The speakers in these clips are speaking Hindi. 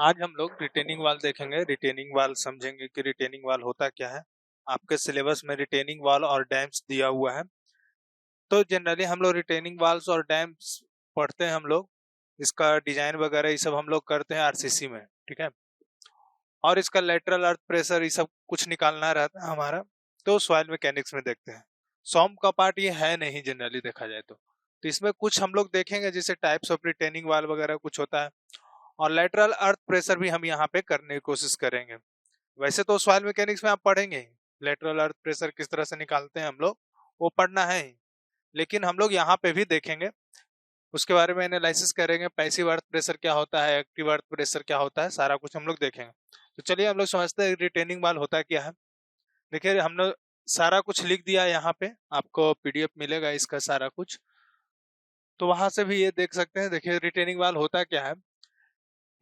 आज हम लोग रिटेनिंग वाल देखेंगे। रिटेनिंग वाल समझेंगे कि रिटेनिंग वाल होता क्या है। आपके सिलेबस में रिटेनिंग वाल और डैम्स दिया हुआ है। तो जनरली हम लोग रिटेनिंग वाल्स और डैम्स पढ़ते हैं हम लोग। इसका डिजाइन वगैरह ये सब हम लोग करते हैं आरसीसी में, ठीक है। और इसका लेटरल अर्थ प्रेशर ये सब कुछ निकालना रहता है हमारा, तो सॉइल मैकेनिक्स में देखते हैं। सॉम का पार्ट ये है नहीं जनरली देखा जाए तो इसमें कुछ हम लोग देखेंगे जैसे टाइप्स ऑफ रिटेनिंग वाल वगैरह कुछ होता है, और लेटरल अर्थ प्रेशर भी हम यहाँ पे करने की कोशिश करेंगे। वैसे तो सॉइल मैकेनिक्स में आप पढ़ेंगे ही, लेटरल अर्थ प्रेशर किस तरह से निकालते हैं हम लोग, वो पढ़ना है ही। लेकिन हम लोग यहाँ पे भी देखेंगे, उसके बारे में एनालिसिस करेंगे। पैसिव अर्थ प्रेशर क्या होता है, एक्टिव अर्थ प्रेशर क्या होता है, सारा कुछ हम लोग देखेंगे। तो चलिए हम लोग समझते हैं रिटेनिंग वाल होता क्या है। देखिए हमने सारा कुछ लिख दिया, यहाँ पे आपको पीडीएफ मिलेगा इसका सारा कुछ, तो वहां से भी ये देख सकते हैं। देखिए रिटेनिंग वाल होता क्या है।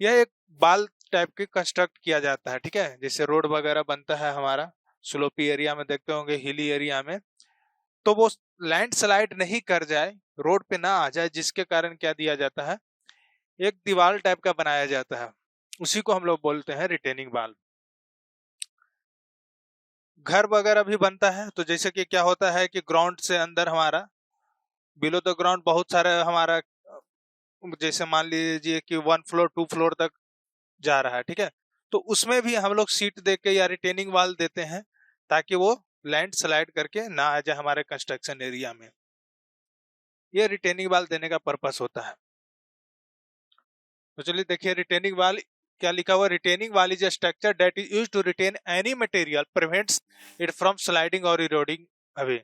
यह एक बाल टाइप के कंस्ट्रक्ट किया जाता है, ठीक है। जैसे रोड वगैरह बनता है हमारा, स्लोपी एरिया में देखते होंगे, हिली एरिया में, तो वो लैंड स्लाइड नहीं कर जाए, रोड पे ना आ जाए, जिसके कारण क्या दिया जाता है, एक दीवार टाइप का बनाया जाता है। उसी को हम लोग बोलते हैं रिटेनिंग वाल। घर वगैरह भी बनता है, तो जैसे कि क्या होता है कि ग्राउंड से अंदर हमारा, बिलो द ग्राउंड बहुत सारा हमारा, जैसे मान लीजिए कि 1 फ्लोर 2 फ्लोर तक जा रहा है, ठीक है। तो उसमें भी हम लोग सीट दे के या रिटेनिंग वाल देते हैं, ताकि वो लैंड स्लाइड करके ना आ जाए हमारे कंस्ट्रक्शन एरिया में। ये रिटेनिंग वाल देने का पर्पस होता है। तो चलिए देखिए रिटेनिंग वाल क्या लिखा हुआ। Retaining wall is a structure that is used to retain any material, prevents it from sliding और इरोडिंग अवे।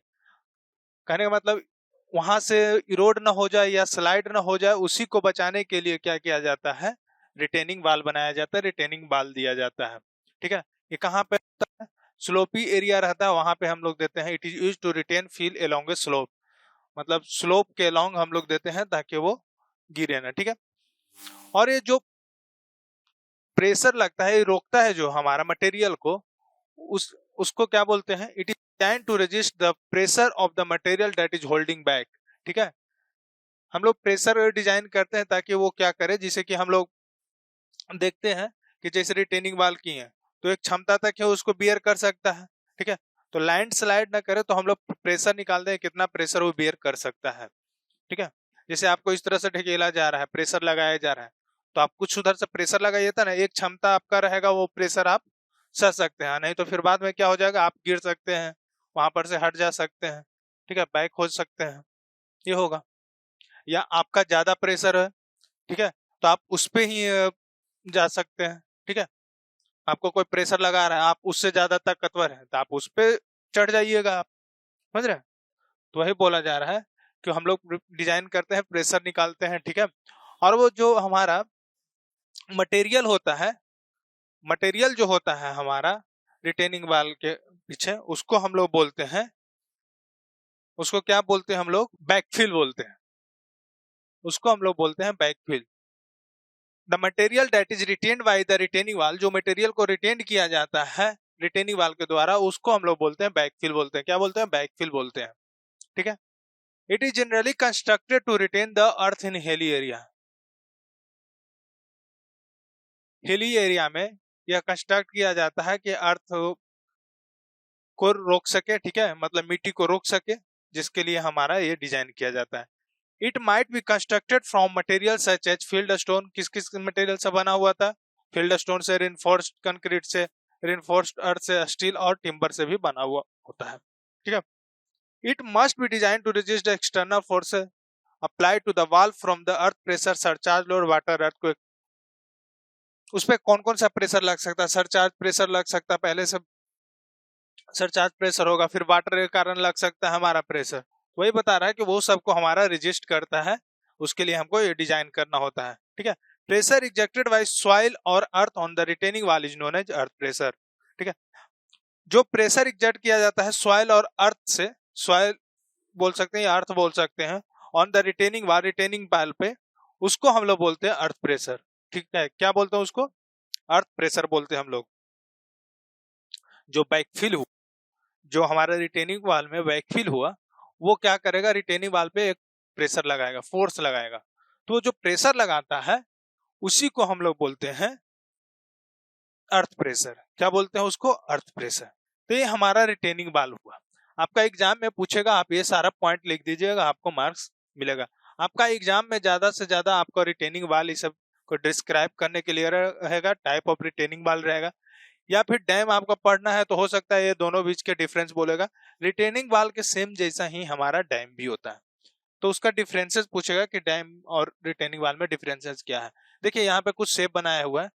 कहने का मतलब वहां से इरोड ना हो जाए या स्लाइड ना हो जाए, उसी को बचाने के लिए क्या किया जाता है, रिटेनिंग वाल बनाया जाता है, रिटेनिंग वाल दिया जाता है, ठीक है। ये कहाँ पे होता है, स्लोपी एरिया रहता है वहां पे हम लोग देते हैं। It is used to retain fill along a slope, मतलब स्लोप के अलोंग हम लोग देते हैं ताकि वो गिरे ना, ठीक है। और ये जो प्रेशर लगता है, ये रोकता है जो हमारा मटेरियल को, उसको क्या बोलते हैं, it is design to resist the pressure of the material that is holding back, ठीक है। हम लोग प्रेशर डिजाइन करते हैं ताकि वो क्या करे, जिसे कि हम लोग देखते हैं कि जैसे रिटेनिंग वाल की है, तो एक क्षमता तक है उसको बियर कर सकता है, ठीक है। तो लैंड स्लाइड ना करे, तो हम लोग प्रेशर निकालते हैं कितना प्रेशर वो बियर कर सकता है, ठीक है। जैसे आपको इस तरह से ढकेला जा रहा है, प्रेशर लगाया जा रहा है, तो आप कुछ उधर से प्रेशर लगाइए था ना, एक क्षमता आपका रहेगा, वो प्रेशर आप सह सकते हैं। नहीं तो फिर बाद में क्या हो जाएगा, आप गिर सकते हैं, वहां पर से हट जा सकते हैं, ठीक है, बैक हो सकते हैं, ये होगा। या आपका ज्यादा प्रेशर है, ठीक है, तो आप उस पे ही जा सकते हैं, ठीक है। आपको कोई प्रेशर लगा रहा है, आप उससे ज्यादा ताकतवर है, तो आप उस पे चढ़ जाइएगा आप, समझ रहे हैं। तो वही बोला जा रहा है कि हम लोग डिजाइन करते हैं, प्रेशर निकालते हैं, ठीक है। और वो जो हमारा मटेरियल होता है, मटेरियल जो होता है हमारा रिटेनिंग वाल के पीछे, उसको हम लोग बोलते हैं, उसको क्या बोलते हैं हम लोग, बैकफिल बोलते हैं। उसको हम लोग बोलते हैं backfill. The material that is retained by the retaining वाल, जो मटेरियल को रिटेन किया जाता है रिटेनिंग वाल के द्वारा, उसको हम लोग बोलते हैं बैकफिल बोलते हैं। क्या बोलते हैं, बैकफिल बोलते हैं, ठीक है। It is generally constructed to retain the earth in hilly area. Hilly area में यह कंस्ट्रक्ट किया जाता है कि अर्थ को रोक सके, ठीक है, मतलब मिट्टी को रोक सके, जिसके लिए हमारा ये डिजाइन किया जाता है। It might be constructed from material such as field stone. किस किस मटेरियल से बना हुआ था, फील्ड स्टोन से, रिइंफोर्स्ड कंक्रीट से, रिइंफोर्स्ड अर्थ से, स्टील और टिम्बर से भी बना हुआ होता है, ठीक है। It must be design to resist external force apply to the wall from the earth pressure, surcharge load, water earth. उस पर कौन कौन सा प्रेशर लग सकता है, सरचार्ज प्रेशर लग सकता है, पहले से सरचार्ज प्रेशर होगा, फिर वाटर के कारण लग सकता है हमारा प्रेशर। वही बता रहा है कि वो सबको हमारा रजिस्ट करता है, उसके लिए हमको ये डिजाइन करना होता है, ठीक है। प्रेशर इजेक्टेड बाय सॉइल और earth on the retaining wall is known as earth pressure, ठीक है। जो प्रेशर इजेक्ट किया जाता है सॉइल और अर्थ से, सॉइल बोल सकते हैं या अर्थ बोल सकते हैं, ऑन द रिटेनिंग वाल, रिटेनिंग वाल पे, उसको हम लोग बोलते हैं अर्थ प्रेशर, ठीक है। क्या बोलते हैं उसको, अर्थ प्रेशर बोलते हैं हम लोग। जो बैकफिल हुआ, जो हमारा रिटेनिंग वाल में बैकफिल हुआ, वो क्या करेगा, रिटेनिंग वाल पे एक प्रेशर लगाएगा, फोर्स लगाएगा। तो जो प्रेशर लगाता है उसी को हम लोग बोलते हैं अर्थ प्रेशर, क्या बोलते हैं उसको, अर्थ प्रेशर। तो ये हमारा रिटेनिंग वाल हुआ। आपका एग्जाम में पूछेगा, आप ये सारा पॉइंट लिख दीजिएगा, आपको मार्क्स मिलेगा। आपका एग्जाम में ज्यादा से ज्यादा आपको रिटेनिंग वाल इस सब को डिस्क्राइब करने के लिए रहेगा, टाइप ऑफ रिटेनिंग वाल रहेगा, या फिर डैम आपको पढ़ना है तो हो सकता है ये दोनों बीच के डिफरेंस बोलेगा। रिटेनिंग वाल के सेम जैसा ही हमारा डैम भी होता है, तो उसका डिफरेंसेस पूछेगा कि डैम और रिटेनिंग वाल में डिफरेंसेस क्या है। देखिए यहाँ पे कुछ शेप बनाया हुआ है,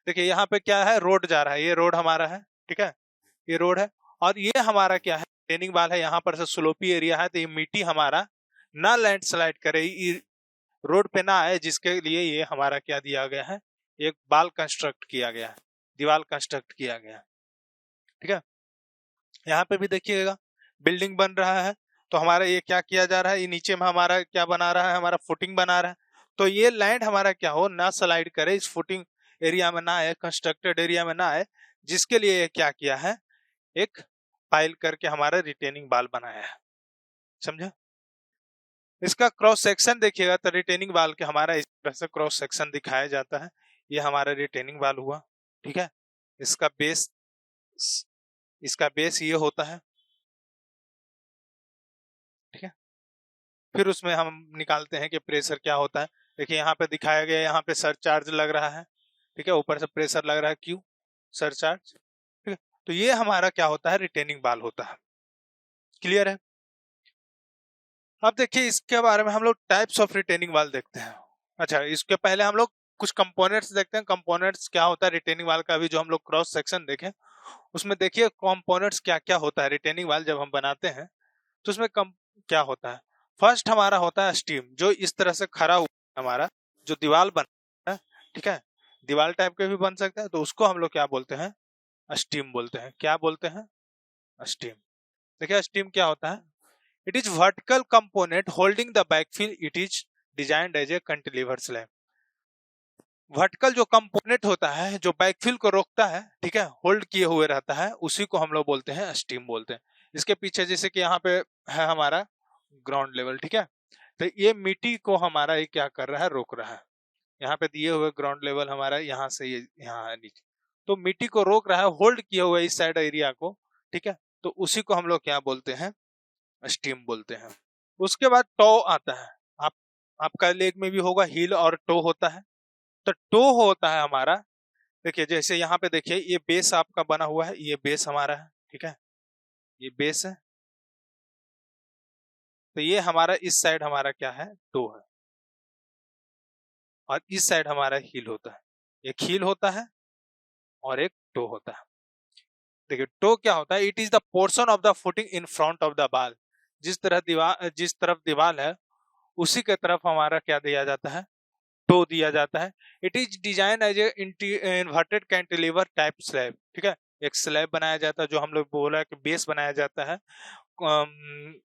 देखिए यहाँ पे क्या है, रोड जा रहा है, ये रोड हमारा है, ठीक है, ये रोड है, और ये हमारा क्या है, रिटेनिंग वाल है। यहाँ पर से स्लोपी एरिया है, तो ये मिट्टी हमारा ना लैंडस्लाइड करे, रोड पे ना आए, जिसके लिए ये हमारा क्या दिया गया है, एक बाल कंस्ट्रक्ट किया गया है, दीवार कंस्ट्रक्ट किया गया है, ठीक है। यहाँ पे भी देखिएगा बिल्डिंग बन रहा है, तो हमारा ये क्या किया जा रहा है, ये नीचे में हमारा क्या बना रहा है, हमारा फुटिंग बना रहा है, तो ये लैंड हमारा क्या हो, ना स्लाइड करे, इस फुटिंग एरिया में ना आए, कंस्ट्रक्टेड एरिया में ना आए, जिसके लिए क्या किया है, एक पाइल करके हमारा रिटेनिंग वाल बनाया है, समझा। इसका क्रॉस सेक्शन देखिएगा तो रिटेनिंग वाल के हमारा इस तरह से क्रॉस सेक्शन दिखाया जाता है, ये हमारा रिटेनिंग वाल हुआ, ठीक है। इसका बेस, इसका बेस ये होता है, ठीक है। फिर उसमें हम निकालते हैं कि प्रेशर क्या होता है। देखिए यहाँ पे दिखाया गया, यहाँ पे सरचार्ज लग रहा है, ठीक है, ऊपर से प्रेशर लग रहा है, क्यू सरचार्ज, ठीक है। तो ये हमारा क्या होता है, रिटेनिंग वाल होता है, क्लियर है। अब देखिए इसके बारे में हम लोग टाइप्स ऑफ रिटेनिंग वाल देखते हैं। अच्छा, इसके पहले हम लोग कुछ कंपोनेंट्स देखते हैं, कंपोनेंट्स क्या होता है रिटेनिंग वाल का। अभी जो हम लोग क्रॉस सेक्शन देखें उसमें देखिए कंपोनेंट्स क्या क्या होता है। रिटेनिंग वाल जब हम बनाते हैं तो उसमें क्या होता है, फर्स्ट हमारा होता है स्टीम, जो इस तरह से खड़ा हुआ हमारा जो दीवार बनता है, ठीक है, दीवार टाइप के भी बन सकता है, तो उसको हम लोग क्या बोलते हैं, स्टीम बोलते हैं। क्या बोलते हैं, स्टीम। देखिए स्टीम क्या होता है, it is vertical component holding the backfill, it is designed as a cantilever slab. Vertical जो कंपोनेंट होता है जो बैकफिल को रोकता है, ठीक है, होल्ड किए हुए रहता है, उसी को हम लोग बोलते हैं स्टीम बोलते हैं। इसके पीछे जैसे कि यहाँ पे है हमारा ग्राउंड लेवल, ठीक है, तो ये मिट्टी को हमारा ये क्या कर रहा है, रोक रहा है। यहाँ पे दिए हुए ग्राउंड लेवल हमारा यहाँ से ये यहाँ है नीचे, तो मिट्टी को रोक रहा है, होल्ड किए हुए इस साइड एरिया को, ठीक है, तो उसी को हम लोग क्या बोलते हैं, स्टीम बोलते हैं। उसके बाद टो आता है, आप आपका लेग में भी होगा, हील और टो होता है। तो टो होता है हमारा, देखिए जैसे यहाँ पे देखिए ये बेस आपका बना हुआ है, ये बेस हमारा है, ठीक है, ये बेस है, तो ये हमारा इस साइड हमारा क्या है, टो है, और इस साइड हमारा हील होता है। एक हील होता है और एक टो होता है। देखिए टो क्या होता है, it is the portion of the footing in front of the बाल। जिस तरफ दीवार है उसी के तरफ हमारा क्या दिया जाता है, टो दिया जाता है। It is design as a inverted cantilever type slab, ठीक है, एक स्लैब बनाया जाता है, जो हम लोग बोला कि बेस बनाया जाता है,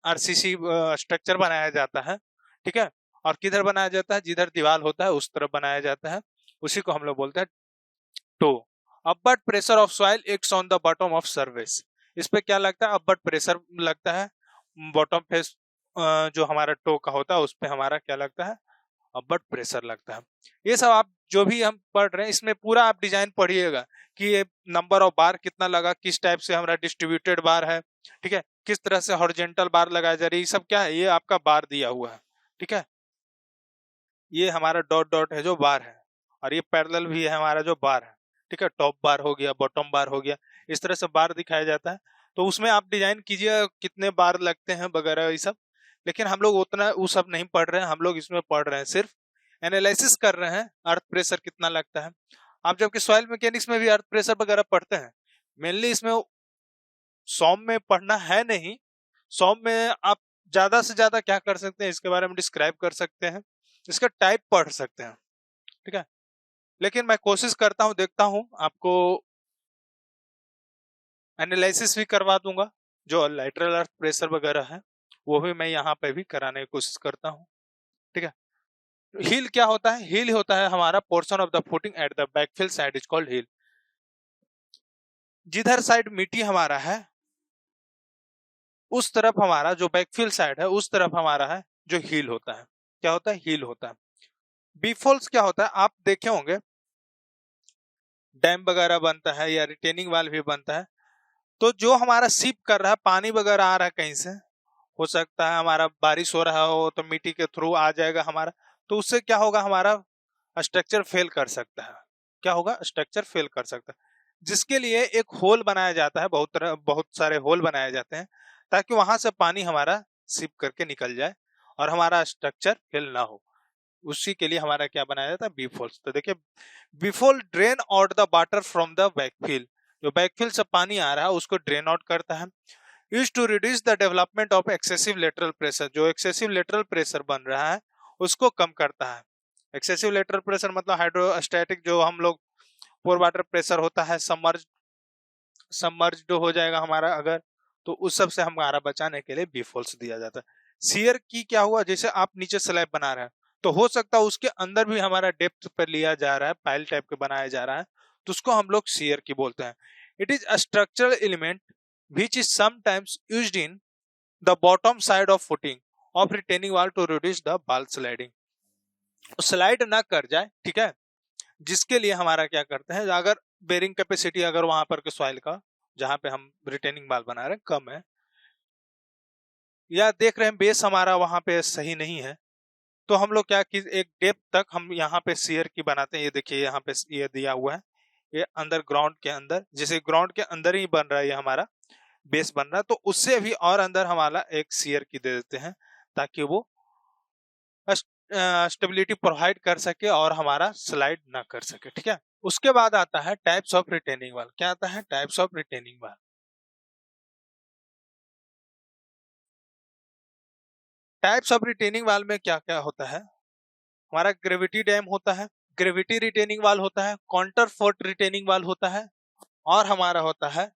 आरसीसी स्ट्रक्चर बनाया जाता है, ठीक है, और किधर बनाया जाता है, जिधर दीवार होता है उस तरफ बनाया जाता है, उसी को हम लोग बोलते हैं toe. Upward pressure of soil acts on the bottom of surface, इस पे क्या लगता है, अपवर्ड प्रेशर लगता है, बॉटम फेस जो हमारा टो का होता है उस पे हमारा क्या लगता है, अपवर्ड प्रेशर लगता है। ये सब आप जो भी हम पढ़ रहे हैं इसमें पूरा आप डिजाइन पढ़िएगा कि ये नंबर ऑफ बार कितना लगा, किस टाइप से हमारा डिस्ट्रीब्यूटेड बार है, ठीक है, किस तरह से हॉरिजॉन्टल बार लगाया जा रही है, ये सब क्या है, ये आपका बार दिया हुआ है, ठीक है, ये हमारा डॉट डॉट है जो बार है, और ये पैरेलल भी है हमारा जो बार है, ठीक है, टॉप बार हो गया, बॉटम बार हो गया, इस तरह से बार दिखाया जाता है। तो उसमें आप डिजाइन कीजिए कितने बार लगते हैं वगैरह ये सब, लेकिन हम लोग उतना वो सब नहीं पढ़ रहे हैं, हम लोग इसमें पढ़ रहे हैं सिर्फ एनालिसिस कर रहे हैं, अर्थ प्रेशर कितना लगता है। आप जबकि सॉइल मैकेनिक्स में भी अर्थ प्रेशर वगैरह पढ़ते हैं, मेनली इसमें सॉम में पढ़ना है नहीं, सॉम में आप ज्यादा से ज्यादा क्या कर सकते हैं, इसके बारे में डिस्क्राइब कर सकते हैं, इसका टाइप पढ़ सकते हैं, ठीक है, लेकिन मैं कोशिश करता हूं, देखता हूं आपको एनालिसिस भी करवा दूंगा, जो लैटरल अर्थ प्रेशर वगैरह है वो भी मैं यहाँ पे भी कराने की कोशिश करता हूँ, ठीक है। हील क्या होता है, हील होता है हमारा portion of the footing at the backfill side is called heel. जिधर साइड मिट्टी हमारा है उस तरफ हमारा जो बैकफिल साइड है उस तरफ हमारा है जो हील होता है, क्या होता है, हील होता है। बीफॉल्स क्या होता है, आप देखे होंगे डैम वगैरह बनता है या रिटेनिंग वाल भी बनता है, तो जो हमारा सीप कर रहा है, पानी वगैरह आ रहा है कहीं से, हो सकता है हमारा बारिश हो रहा हो तो मिट्टी के थ्रू आ जाएगा हमारा, तो उससे क्या होगा, हमारा स्ट्रक्चर फेल कर सकता है। क्या होगा, स्ट्रक्चर फेल कर सकता है, जिसके लिए एक होल बनाया जाता है, बहुत सारे होल बनाए जाते हैं, ताकि वहां से पानी हमारा सिप करके निकल जाए और हमारा स्ट्रक्चर फेल ना हो। उसी के लिए हमारा क्या बनाया जाता है, बीफोल्स। तो देखिए, before drain out the water from the backfill, जो बैकफिल से पानी आ रहा है उसको ड्रेन आउट करता है। Use to reduce the development of excessive lateral pressure, जो एक्सेसिव लेटरल प्रेशर बन रहा है उसको कम करता है। एक्सेसिव लेटरल प्रेशर मतलब हाइड्रोस्टैटिक, जो हम लोग पोर वाटर प्रेशर होता है, सबमर्ज्ड हो जाएगा हमारा अगर, तो उस सब से हमारा बचाने के लिए बीफोल्स दिया जाता है। शियर की क्या हुआ, जैसे आप नीचे स्लैब बना रहे हैं तो हो सकता है उसके अंदर भी हमारा डेप्थ पर लिया जा रहा है, पाइल टाइप के बनाया जा रहा है, तो उसको हम लोग शियर की बोलते हैं। It is a structural element which is sometimes used in the bottom side of footing of retaining wall to reduce the wall sliding, slide ना कर जाए, ठीक है, जिसके लिए हमारा क्या करते हैं, अगर बेरिंग कैपेसिटी अगर वहां पर के सॉइल का जहां पे हम रिटेनिंग वाल बना रहे हैं कम है, या देख रहे हैं बेस हमारा वहां पे सही नहीं है, तो हम लोग क्या कि एक डेप्थ तक हम यहाँ पे शियर की बनाते हैं। ये देखिए यहाँ पे ये दिया हुआ है, ये अंदर ग्राउंड के अंदर, जैसे ग्राउंड के अंदर ही बन रहा है ये हमारा बेस बन रहा है, तो उससे भी और अंदर हमारा एक शियर की दे देते हैं, ताकि वो स्टेबिलिटी प्रोवाइड कर सके और हमारा स्लाइड ना कर सके, ठीक है। उसके बाद आता है टाइप्स ऑफ रिटेनिंग वाल। क्या आता है, टाइप्स ऑफ रिटेनिंग वाल। टाइप्स ऑफ रिटेनिंग वाल में क्या क्या होता है, हमारा ग्रेविटी डैम होता है, ग्रेविटी रिटेनिंग वाल होता है, काउंटर फोर्ट रिटेनिंग वाल होता है, और हमारा होता है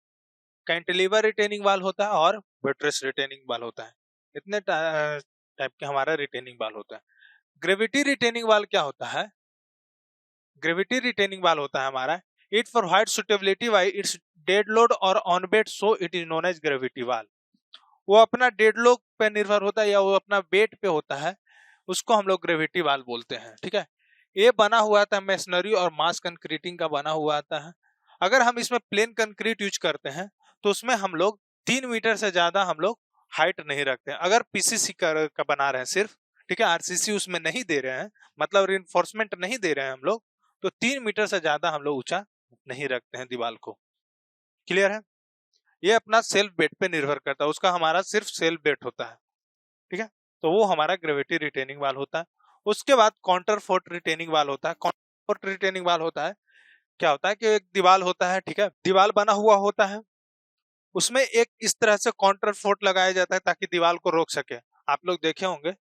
कैंटिलीवर रिटेनिंग वाल होता है, और बट्रेस रिटेनिंग वाल होता है। इतने टाइप के हमारा रिटेनिंग वाल होता है। ग्रेविटी रिटेनिंग वाल क्या होता है, ग्रेविटी रिटेनिंग वाल होता है हमारा, it provide suitability by its dead load और own weight, so it is known as gravity wall. वो अपना डेड लोड पे निर्भर होता है या वो अपना वेट पे होता है, उसको हम लोग ग्रेविटी वाल बोलते हैं, ठीक है। ये बना हुआ था मेसनरी और मास कंक्रीटिंग का बना हुआ आता है। अगर हम इसमें प्लेन कंक्रीट यूज करते हैं तो उसमें हम लोग 3 मीटर से ज्यादा हम लोग हाइट नहीं रखते हैं। अगर पीसीसी का बना रहे हैं सिर्फ, ठीक है, आरसीसी उसमें नहीं दे रहे हैं, मतलब रिइंफोर्समेंट नहीं दे रहे हैं हम लोग, तो 3 मीटर से ज्यादा हम लोग ऊंचा नहीं रखते हैं दीवार को। क्लियर है। ये अपना सेल्फ वेट पे निर्भर करता है, उसका हमारा सिर्फ सेल्फ वेट होता है, ठीक है। तो वो हमारा ग्रेविटी रिटेनिंग वाल होता है। उसके बाद काउंटर फोर्ट रिटेनिंग वाल होता है। काउंटर फोर्ट रिटेनिंग वाल होता है, क्या होता है कि एक दीवार होता है, ठीक है, दीवार बना हुआ होता है, उसमें एक इस तरह से काउंटर फोर्ट लगाया जाता है ताकि दीवार को रोक सके। आप लोग देखे होंगे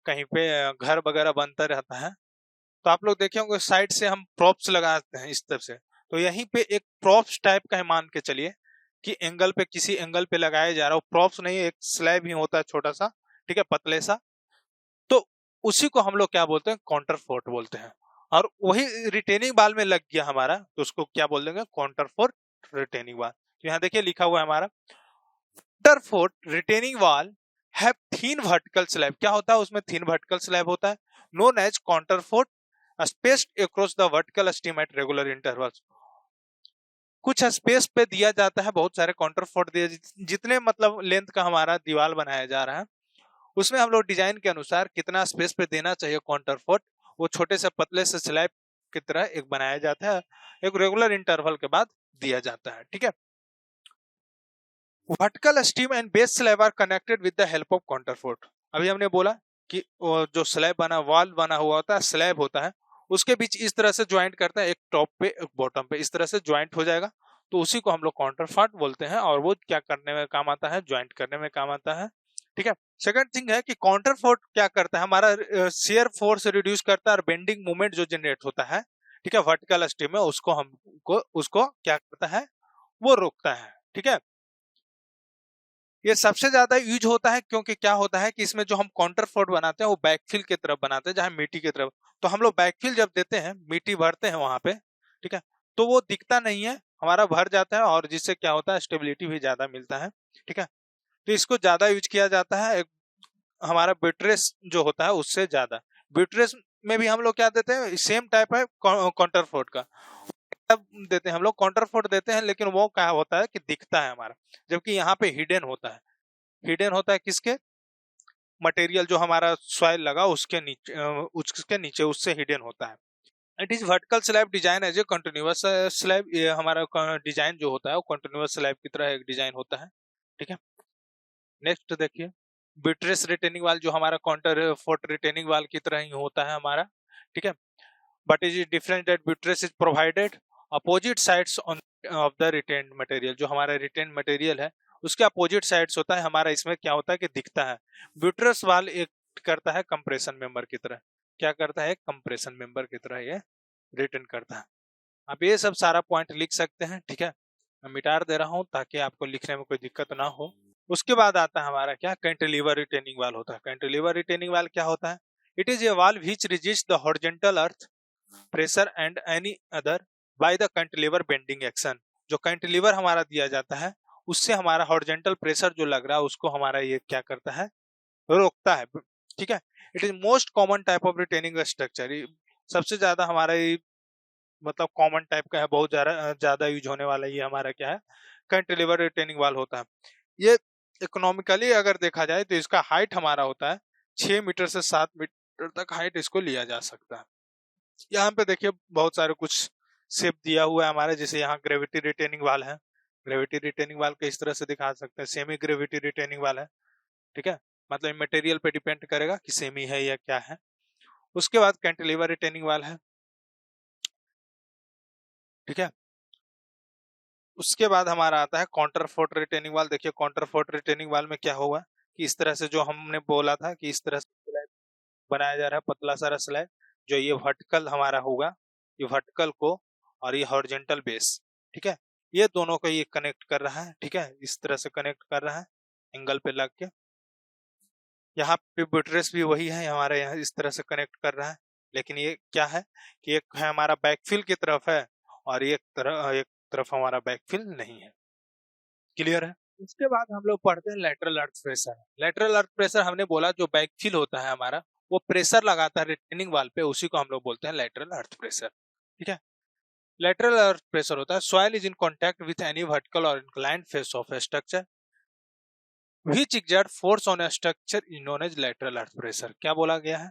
कहीं पे घर वगैरह बनता रहता है, तो आप लोग देखे होंगे साइड से हम प्रॉप्स लगाते हैं इस तरफ से, तो यहीं पे एक प्रॉप्स टाइप का है, मान के चलिए कि एंगल पे, किसी एंगल पे लगाया जा रहा है, प्रॉप्स नहीं, एक स्लैब ही होता है छोटा सा, ठीक है, पतले सा, तो उसी को हम लोग क्या बोलते हैं, काउंटर फोर्ट बोलते हैं। और वही रिटेनिंग वाल में लग गया हमारा, तो उसको क्या बोल देंगे, काउंटर फोर्ट रिटेनिंग वाल। तो यहाँ देखिए लिखा हुआ है हमारा, counterfort retaining wall have thin vertical slab. क्या होता है उसमें, थिन वर्टिकल स्लैब होता है, known as counterfort spaced across the vertical stem at regular intervals. कुछ स्पेस पे दिया जाता है, बहुत सारे काउंटर फोर्ट दिए, जितने मतलब लेंथ का हमारा दीवार बनाया जा रहा है, उसमें हम लोग डिजाइन के अनुसार कितना स्पेस पे देना चाहिए काउंटर फोर्ट, वो छोटे से पतले से स्लैब की तरह एक बनाया जाता है, एक रेगुलर इंटरवल के बाद दिया जाता है, ठीक है। Vertical stem and base slab are connected with the help of counterfort. अभी हमने बोला कि जो स्लैब बना, वॉल बना हुआ होता है, स्लैब होता है, उसके बीच इस तरह से ज्वाइंट करते हैं, एक टॉप पे एक बॉटम पे, इस तरह से ज्वाइंट हो जाएगा, तो उसी को हम लोग काउंटर फोर्ट बोलते हैं, और वो क्या करने में काम आता है, ज्वाइंट करने में काम आता है, ठीक है। सेकंड थिंग है कि काउंटर फोर्ट क्या करता है, हमारा शियर फोर्स रिड्यूस करता है, और बेंडिंग मूवमेंट जो जनरेट होता है, ठीक है, वर्टिकल स्टीम में, उसको क्या करता है, वो रोकता है, ठीक है। ये सबसे ज्यादा यूज होता है क्योंकि क्या होता है कि इसमें जो हम काउंटर फोर्ट बनाते हैं वो बैकफिल की तरफ बनाते हैं, जहां मिट्टी की तरफ, तो हम लोग बैकफिल जब देते हैं, मिट्टी भरते हैं वहां पे, ठीक है, तो वो दिखता नहीं है, हमारा भर जाता है, और जिससे क्या होता है, स्टेबिलिटी भी ज्यादा मिलता है, ठीक है। तो इसको ज्यादा यूज किया जाता है, हमारा बिट्रेस जो होता है उससे ज्यादा। बिट्रेस में भी हम लोग क्या देते हैं, सेम टाइप है काउंटर फोर्ट का, देते हैं हम लोग, काउंटरफोर्ट देते हैं, लेकिन वो क्या होता है कि दिखता है हमारा, जबकि यहाँ पे हिडन होता है। हिडन होता है किसके? मटेरियल जो हमारा सॉइल लगा उसके नीचे उससे हिडन होता है। It is vertical slab design as a continuous slab. ये हमारा डिजाइन जो होता है वो कंटिन्यूअस स्लैब की तरह एक डिजाइन होता है, ठीक है। नेक्स्ट देखिए, बिट्रेस रिटेनिंग वाल जो हमारा काउंटर फोर्ट रिटेनिंग वाल की तरह ही होता है हमारा, ठीक है। But is different that बिट्रेस is provided opposite sides on off the retained material. जो हमारा रिटेन्ड मटेरियल है उसके अपोजिट साइड्स होता है हमारा। इसमें क्या होता है कि दिखता है। बिट्रेस वाल एक करता है कंप्रेशन मेंबर की तरह। क्या करता है? कंप्रेशन मेंबर की तरह ये रिटर्न करता है। आप ये सब सारा पॉइंट लिख सकते हैं, ठीक है। मैं मिटा दे रहा हूं ताकि आपको लिखने में कोई दिक्कत ना हो। उसके बाद आता है हमारा क्या? कैंटिलीवर रिटेनिंग वाल होता है। कैंटिलीवर रिटेनिंग वाल क्या होता है? इट इज ए वाल which resist the horizontal earth pressure and any other by the cantilever bending action. जो कैंटिलीवर हमारा दिया जाता है उससे हमारा हॉरिजॉन्टल प्रेशर जो लग रहा है उसको हमारा ये क्या करता है? रोकता है, ठीक है। It is most common type of retaining structure. सबसे ज्यादा हमारा मतलब कॉमन टाइप का है, बहुत ज्यादा यूज होने वाला ये हमारा क्या है? कैंटिलीवर रिटेनिंग वाल होता है। ये इकोनॉमिकली अगर देखा जाए तो इसका हाइट हमारा होता है 6 मीटर से 7 मीटर तक हाइट इसको लिया जा सकता है। यहाँ पे देखिए बहुत सारे कुछ शेप दिया हुआ है हमारे, जैसे यहाँ ग्रेविटी रिटेनिंग वाल है। ग्रेविटी रिटेनिंग वाल को इस तरह से दिखा सकते हैं। सेमी ग्रेविटी रिटेनिंग वाल है, ठीक है। मतलब मटेरियल पे डिपेंड करेगा कि सेमी है या क्या है। उसके बाद कैंटिलीवर रिटेनिंग वाल है, ठीक है। उसके बाद हमारा आता है काउंटर फोर्ट रिटेनिंग वाल। देखिए काउंटर फोर्ट रिटेनिंग वाल में क्या होगा कि इस तरह से जो हमने बोला था कि इस तरह से स्लैब बनाया जा रहा है, पतला सारा स्लैब। जो ये वर्टिकल हमारा होगा, ये वर्टिकल को और ये हॉरिजॉन्टल बेस, ठीक है, ये दोनों को ये कनेक्ट कर रहा है, ठीक है। इस तरह से कनेक्ट कर रहा है एंगल पे लग के। यहाँ पे बुटरेस भी वही है हमारे यहाँ, इस तरह से कनेक्ट कर रहा है। लेकिन ये क्या है कि एक है हमारा बैकफिल की तरफ है और एक तरफ हमारा बैकफिल नहीं है। क्लियर है? उसके बाद हम लोग पढ़ते हैं lateral earth pressure. Lateral earth pressure हमने बोला जो बैकफिल होता है हमारा, वो प्रेशर लगाता है रिटेनिंग वाल पे, उसी को हम लोग बोलते हैं लेटरल अर्थ प्रेशर, ठीक है। लेटरल अर्थ प्रेशर होता है soil is in contact with any vertical और inclined face of a structure which exert force on a structure is known as lateral earth pressure। क्या बोला गया है?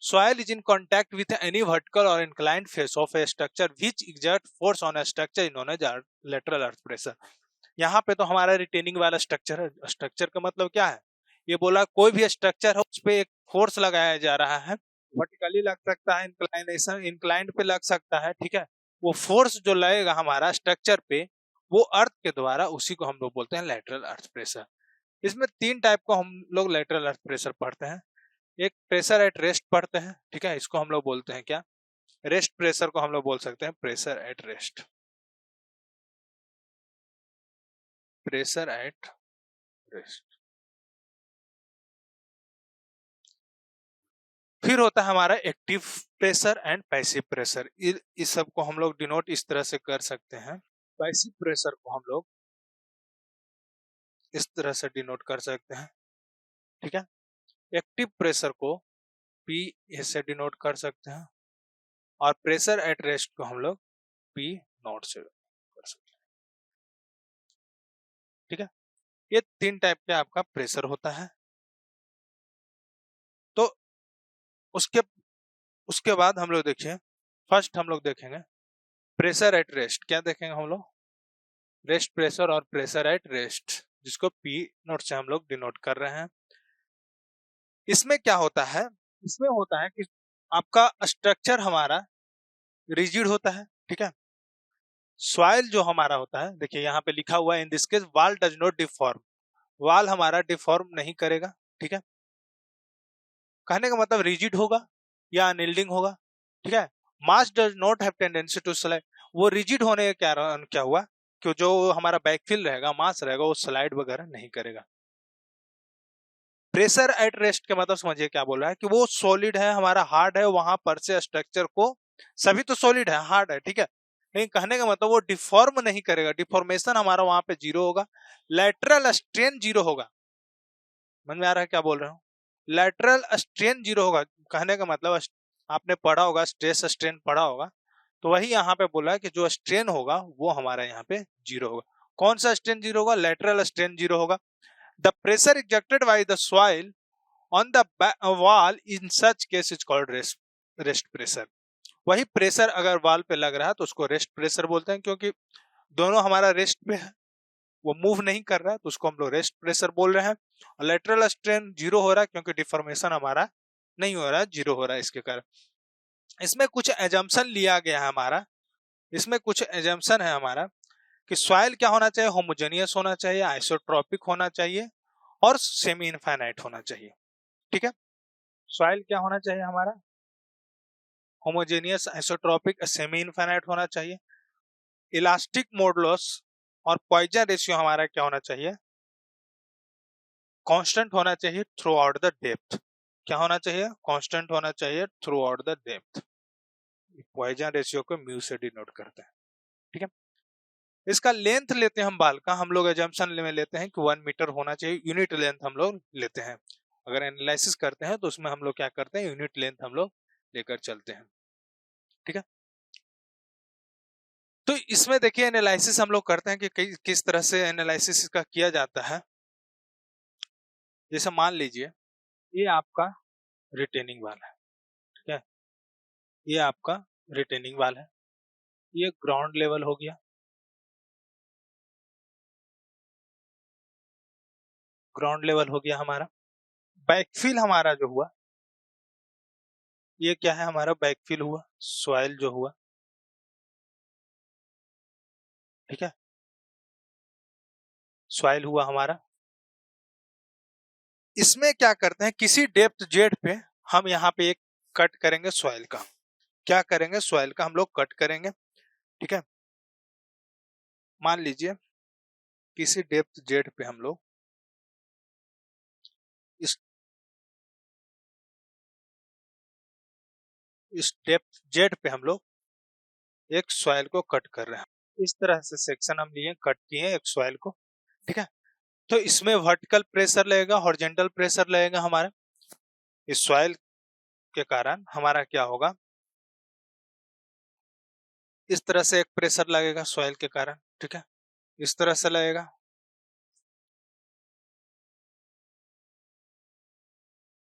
Soil is in contact with any vertical or inclined face of a structure which exert force on a structure is known as lateral earth pressure। यहाँ पे तो हमारा रिटेनिंग वाला स्ट्रक्चर है। स्ट्रक्चर का मतलब क्या है? ये बोला कोई भी स्ट्रक्चर हो उस पे एक फोर्स लगाया जा रहा है। वर्टिकली लग सकता है, इंक्लाइनेशन इंक्लाइंड पे लग सकता है, ठीक है। वो फोर्स जो लगेगा हमारा स्ट्रक्चर पे वो अर्थ के द्वारा, उसी को हम लोग बोलते हैं लेटरल अर्थ प्रेशर। इसमें 3 टाइप को हम लोग लेटरल अर्थ प्रेशर पढ़ते हैं। एक प्रेशर एट रेस्ट पढ़ते हैं, ठीक है। इसको हम लोग बोलते हैं क्या? रेस्ट प्रेशर को हम लोग बोल सकते हैं pressure at rest. Pressure at rest. फिर होता है हमारा active pressure and passive pressure. इस सब को हम लोग डिनोट इस तरह से कर सकते हैं। पैसिव प्रेशर को हम लोग इस तरह से डिनोट कर सकते हैं, ठीक है। एक्टिव प्रेशर को पी से डिनोट कर सकते हैं और प्रेशर एट रेस्ट को हम लोग पी नॉट से कर सकते हैं, ठीक है। ये 3 टाइप के आपका प्रेशर होता है। तो उसके उसके बाद हम लोग देखिए, फर्स्ट हम लोग देखेंगे प्रेशर एट रेस्ट। क्या देखेंगे हम लोग? रेस्ट प्रेशर और प्रेशर एट रेस्ट, जिसको पी नॉट से हम लोग डिनोट कर रहे हैं। इसमें क्या होता है? इसमें होता है कि आपका स्ट्रक्चर हमारा रिजिड होता है, ठीक है। सॉइल जो हमारा होता है, देखिए यहाँ पे लिखा हुआ है इन दिस केस वाल डज नॉट डिफॉर्म। वाल हमारा डिफॉर्म नहीं करेगा, ठीक है। कहने का मतलब रिजिड होगा या अनयील्डिंग होगा, ठीक है। Mass does not have tendency to slide. वो रिजिड होने के कारण क्या हुआ कि जो हमारा बैकफिल रहेगा, मास रहेगा, वो स्लाइड वगैरह नहीं करेगा। प्रेशर एट रेस्ट के मतलब समझिए क्या बोल रहा है कि वो सॉलिड है, हमारा हार्ड है, वहां पर से स्ट्रक्चर को, सभी तो सॉलिड है, हार्ड है, ठीक है, लेकिन कहने का मतलब वो डिफॉर्म नहीं करेगा। डिफॉर्मेशन हमारा वहां पे 0 होगा, लेटरल स्ट्रेन 0 होगा। समझ में आ रहा है क्या बोल रहा हूँ? लेटरल स्ट्रेन 0 होगा। कहने का मतलब आपने पढ़ा होगा, स्ट्रेस स्ट्रेन पढ़ा होगा, तो वही यहाँ पे बोला है कि जो स्ट्रेन होगा वो हमारा यहाँ पे 0 होगा। कौन सा स्ट्रेन 0 होगा? लेटरल स्ट्रेन 0 होगा। The pressure exerted by the soil on the wall in such case is called rest pressure. वही प्रेशर अगर वॉल पे लग रहा है तो उसको रेस्ट प्रेशर बोलते हैं, क्योंकि दोनों हमारा रेस्ट पे है, वो मूव नहीं कर रहा है, तो उसको हम लोग रेस्ट प्रेशर बोल रहे हैं। और लेटरल स्ट्रेन 0 हो रहा है क्योंकि डिफॉर्मेशन हमारा नहीं हो रहा है, 0 हो रहा है इसके कारण। इसमें कुछ एजम्पशन लिया गया है हमारा, इसमें कुछ एजम्पशन है हमारा कि सॉइल क्या होना चाहिए? होमोजेनियस होना चाहिए, आइसोट्रोपिक होना चाहिए और सेमी इनफाइनाइट होना चाहिए। ठीक है, सॉइल क्या होना चाहिए हमारा? होमोजेनियस, आइसोट्रोपिक, सेमी इनफाइनाइट होना चाहिए। इलास्टिक मॉडुलस और पॉइजन रेशियो हमारा क्या होना चाहिए? कांस्टेंट होना चाहिए थ्रू आउट द डेप्थ। क्या होना चाहिए? कांस्टेंट होना चाहिए through out the depth. Poisson ratio को म्यू से डिनोट करते हैं। ठीक है, इसका लेंथ लेते हैं हम बाल का, हम लोग एजम्पशन में लेते हैं कि 1 मीटर होना चाहिए, यूनिट लेंथ हम लोग लेते हैं। अगर एनालिसिस करते हैं तो उसमें हम लोग क्या करते हैं? यूनिट लेंथ हम लोग लेकर चलते हैं। ठीक है, तो इसमें देखिए एनालिसिस हम लोग करते हैं कि किस तरह से एनालिसिस इसका किया जाता है। जैसे मान लीजिए ये आपका रिटेनिंग वाल है, ठीक है, ये आपका रिटेनिंग वाल है, ये ग्राउंड लेवल हो गया, ग्राउंड लेवल हो गया हमारा। बैकफिल हमारा जो हुआ, ये क्या है हमारा? बैकफिल हुआ, सॉइल जो हुआ। ठीक है, सॉइल हुआ हमारा। इसमें क्या करते हैं? किसी डेप्थ जेड पे हम यहाँ पे एक कट करेंगे सॉइल का। क्या करेंगे? सॉइल का हम लोग कट करेंगे। ठीक है, मान लीजिए किसी डेप्थ जेड पे हम लोग इस डेप्थ जेड पे हम लोग एक सॉइल को कट कर रहे हैं। इस तरह से सेक्शन हम लिए, कट किए एक सॉइल को। ठीक है, तो इसमें वर्टिकल प्रेशर लगेगा, हॉरिजॉन्टल प्रेशर लगेगा हमारा। इस सॉइल के कारण हमारा क्या होगा? इस तरह से एक प्रेशर लगेगा सॉइल के कारण। ठीक है, इस तरह से लगेगा,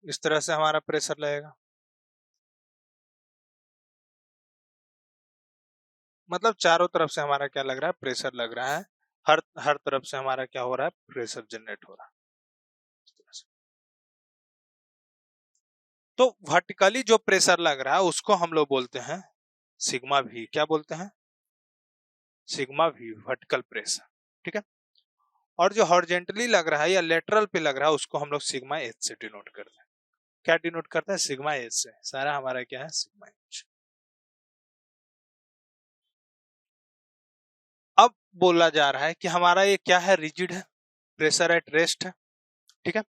इस तरह से हमारा प्रेशर लगेगा। मतलब चारों तरफ से हमारा क्या लग रहा है? प्रेशर लग रहा है। हर हर तरफ से हमारा क्या हो रहा है? प्रेशर जनरेट हो रहा है। तो वर्टिकली जो प्रेशर लग रहा है उसको हम लोग बोलते हैं सिग्मा भी। क्या बोलते हैं? सिग्मा भी, वर्टिकल प्रेशर। ठीक है, और जो हॉरिजॉन्टली लग रहा है या लेटरल पे लग रहा है उसको हम लोग सिग्मा एच से डिनोट करते हैं। क्या डिनोट करते हैं? सिग्मा एच से। सारा हमारा क्या है? Sigma H. अब बोला जा रहा है कि हमारा ये क्या है? रिजिड है, प्रेशर एट रेस्ट है। ठीक है,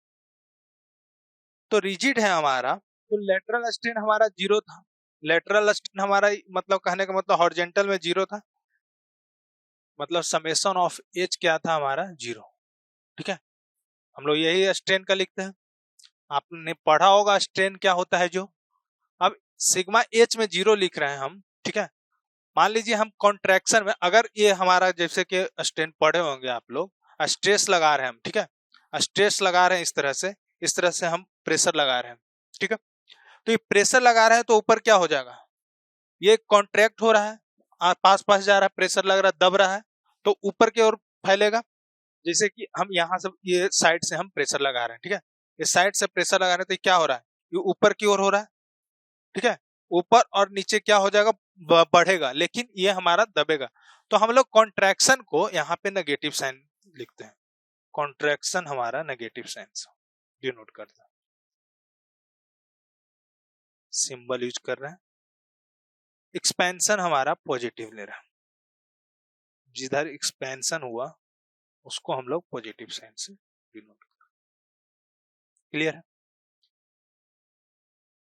तो रिजिड है हमारा, तो लेटरल स्ट्रेन हमारा 0 था। लेटरल स्ट्रेन हमारा मतलब कहने का मतलब हॉरिजॉन्टल में 0 था, मतलब समेशन ऑफ एच क्या था हमारा? 0। ठीक है, हम लोग यही स्ट्रेन का लिखते हैं। आपने पढ़ा होगा स्ट्रेन क्या होता है जो। अब सिग्मा एच में 0 लिख रहे हैं हम। ठीक है, मान लीजिए हम कॉन्ट्रैक्शन में, अगर ये हमारा जैसे कि स्ट्रेन पढ़े होंगे आप लोग, स्ट्रेस लगा रहे हैं हम। ठीक है, स्ट्रेस लगा रहे हैं इस तरह से, इस तरह से हम प्रेशर लगा रहे हैं। ठीक है, तो ये प्रेशर लगा रहे हैं तो ऊपर क्या हो जाएगा? ये कॉन्ट्रैक्ट हो रहा है, पास पास जा रहा है, प्रेशर लग रहा है, दब रहा है, तो ऊपर की ओर फैलेगा। जैसे कि हम यहाँ से ये साइड से हम प्रेशर लगा रहे हैं। ठीक है, इस साइड से प्रेशर लगा रहे हैं तो क्या हो रहा है? ये ऊपर की ओर हो रहा है। ठीक है, ऊपर और नीचे क्या हो जाएगा? बढ़ेगा, लेकिन ये हमारा दबेगा। तो हम लोग कॉन्ट्रैक्शन को यहाँ पे नेगेटिव साइन लिखते हैं। कॉन्ट्रैक्शन हमारा नेगेटिव साइन डिनोट करता है, सिंबल यूज कर रहे हैं। एक्सपेंशन हमारा पॉजिटिव ले रहा है, जिधर एक्सपेंशन हुआ उसको हम लोग पॉजिटिव साइन से डिनोट करते हैं। क्लियर है?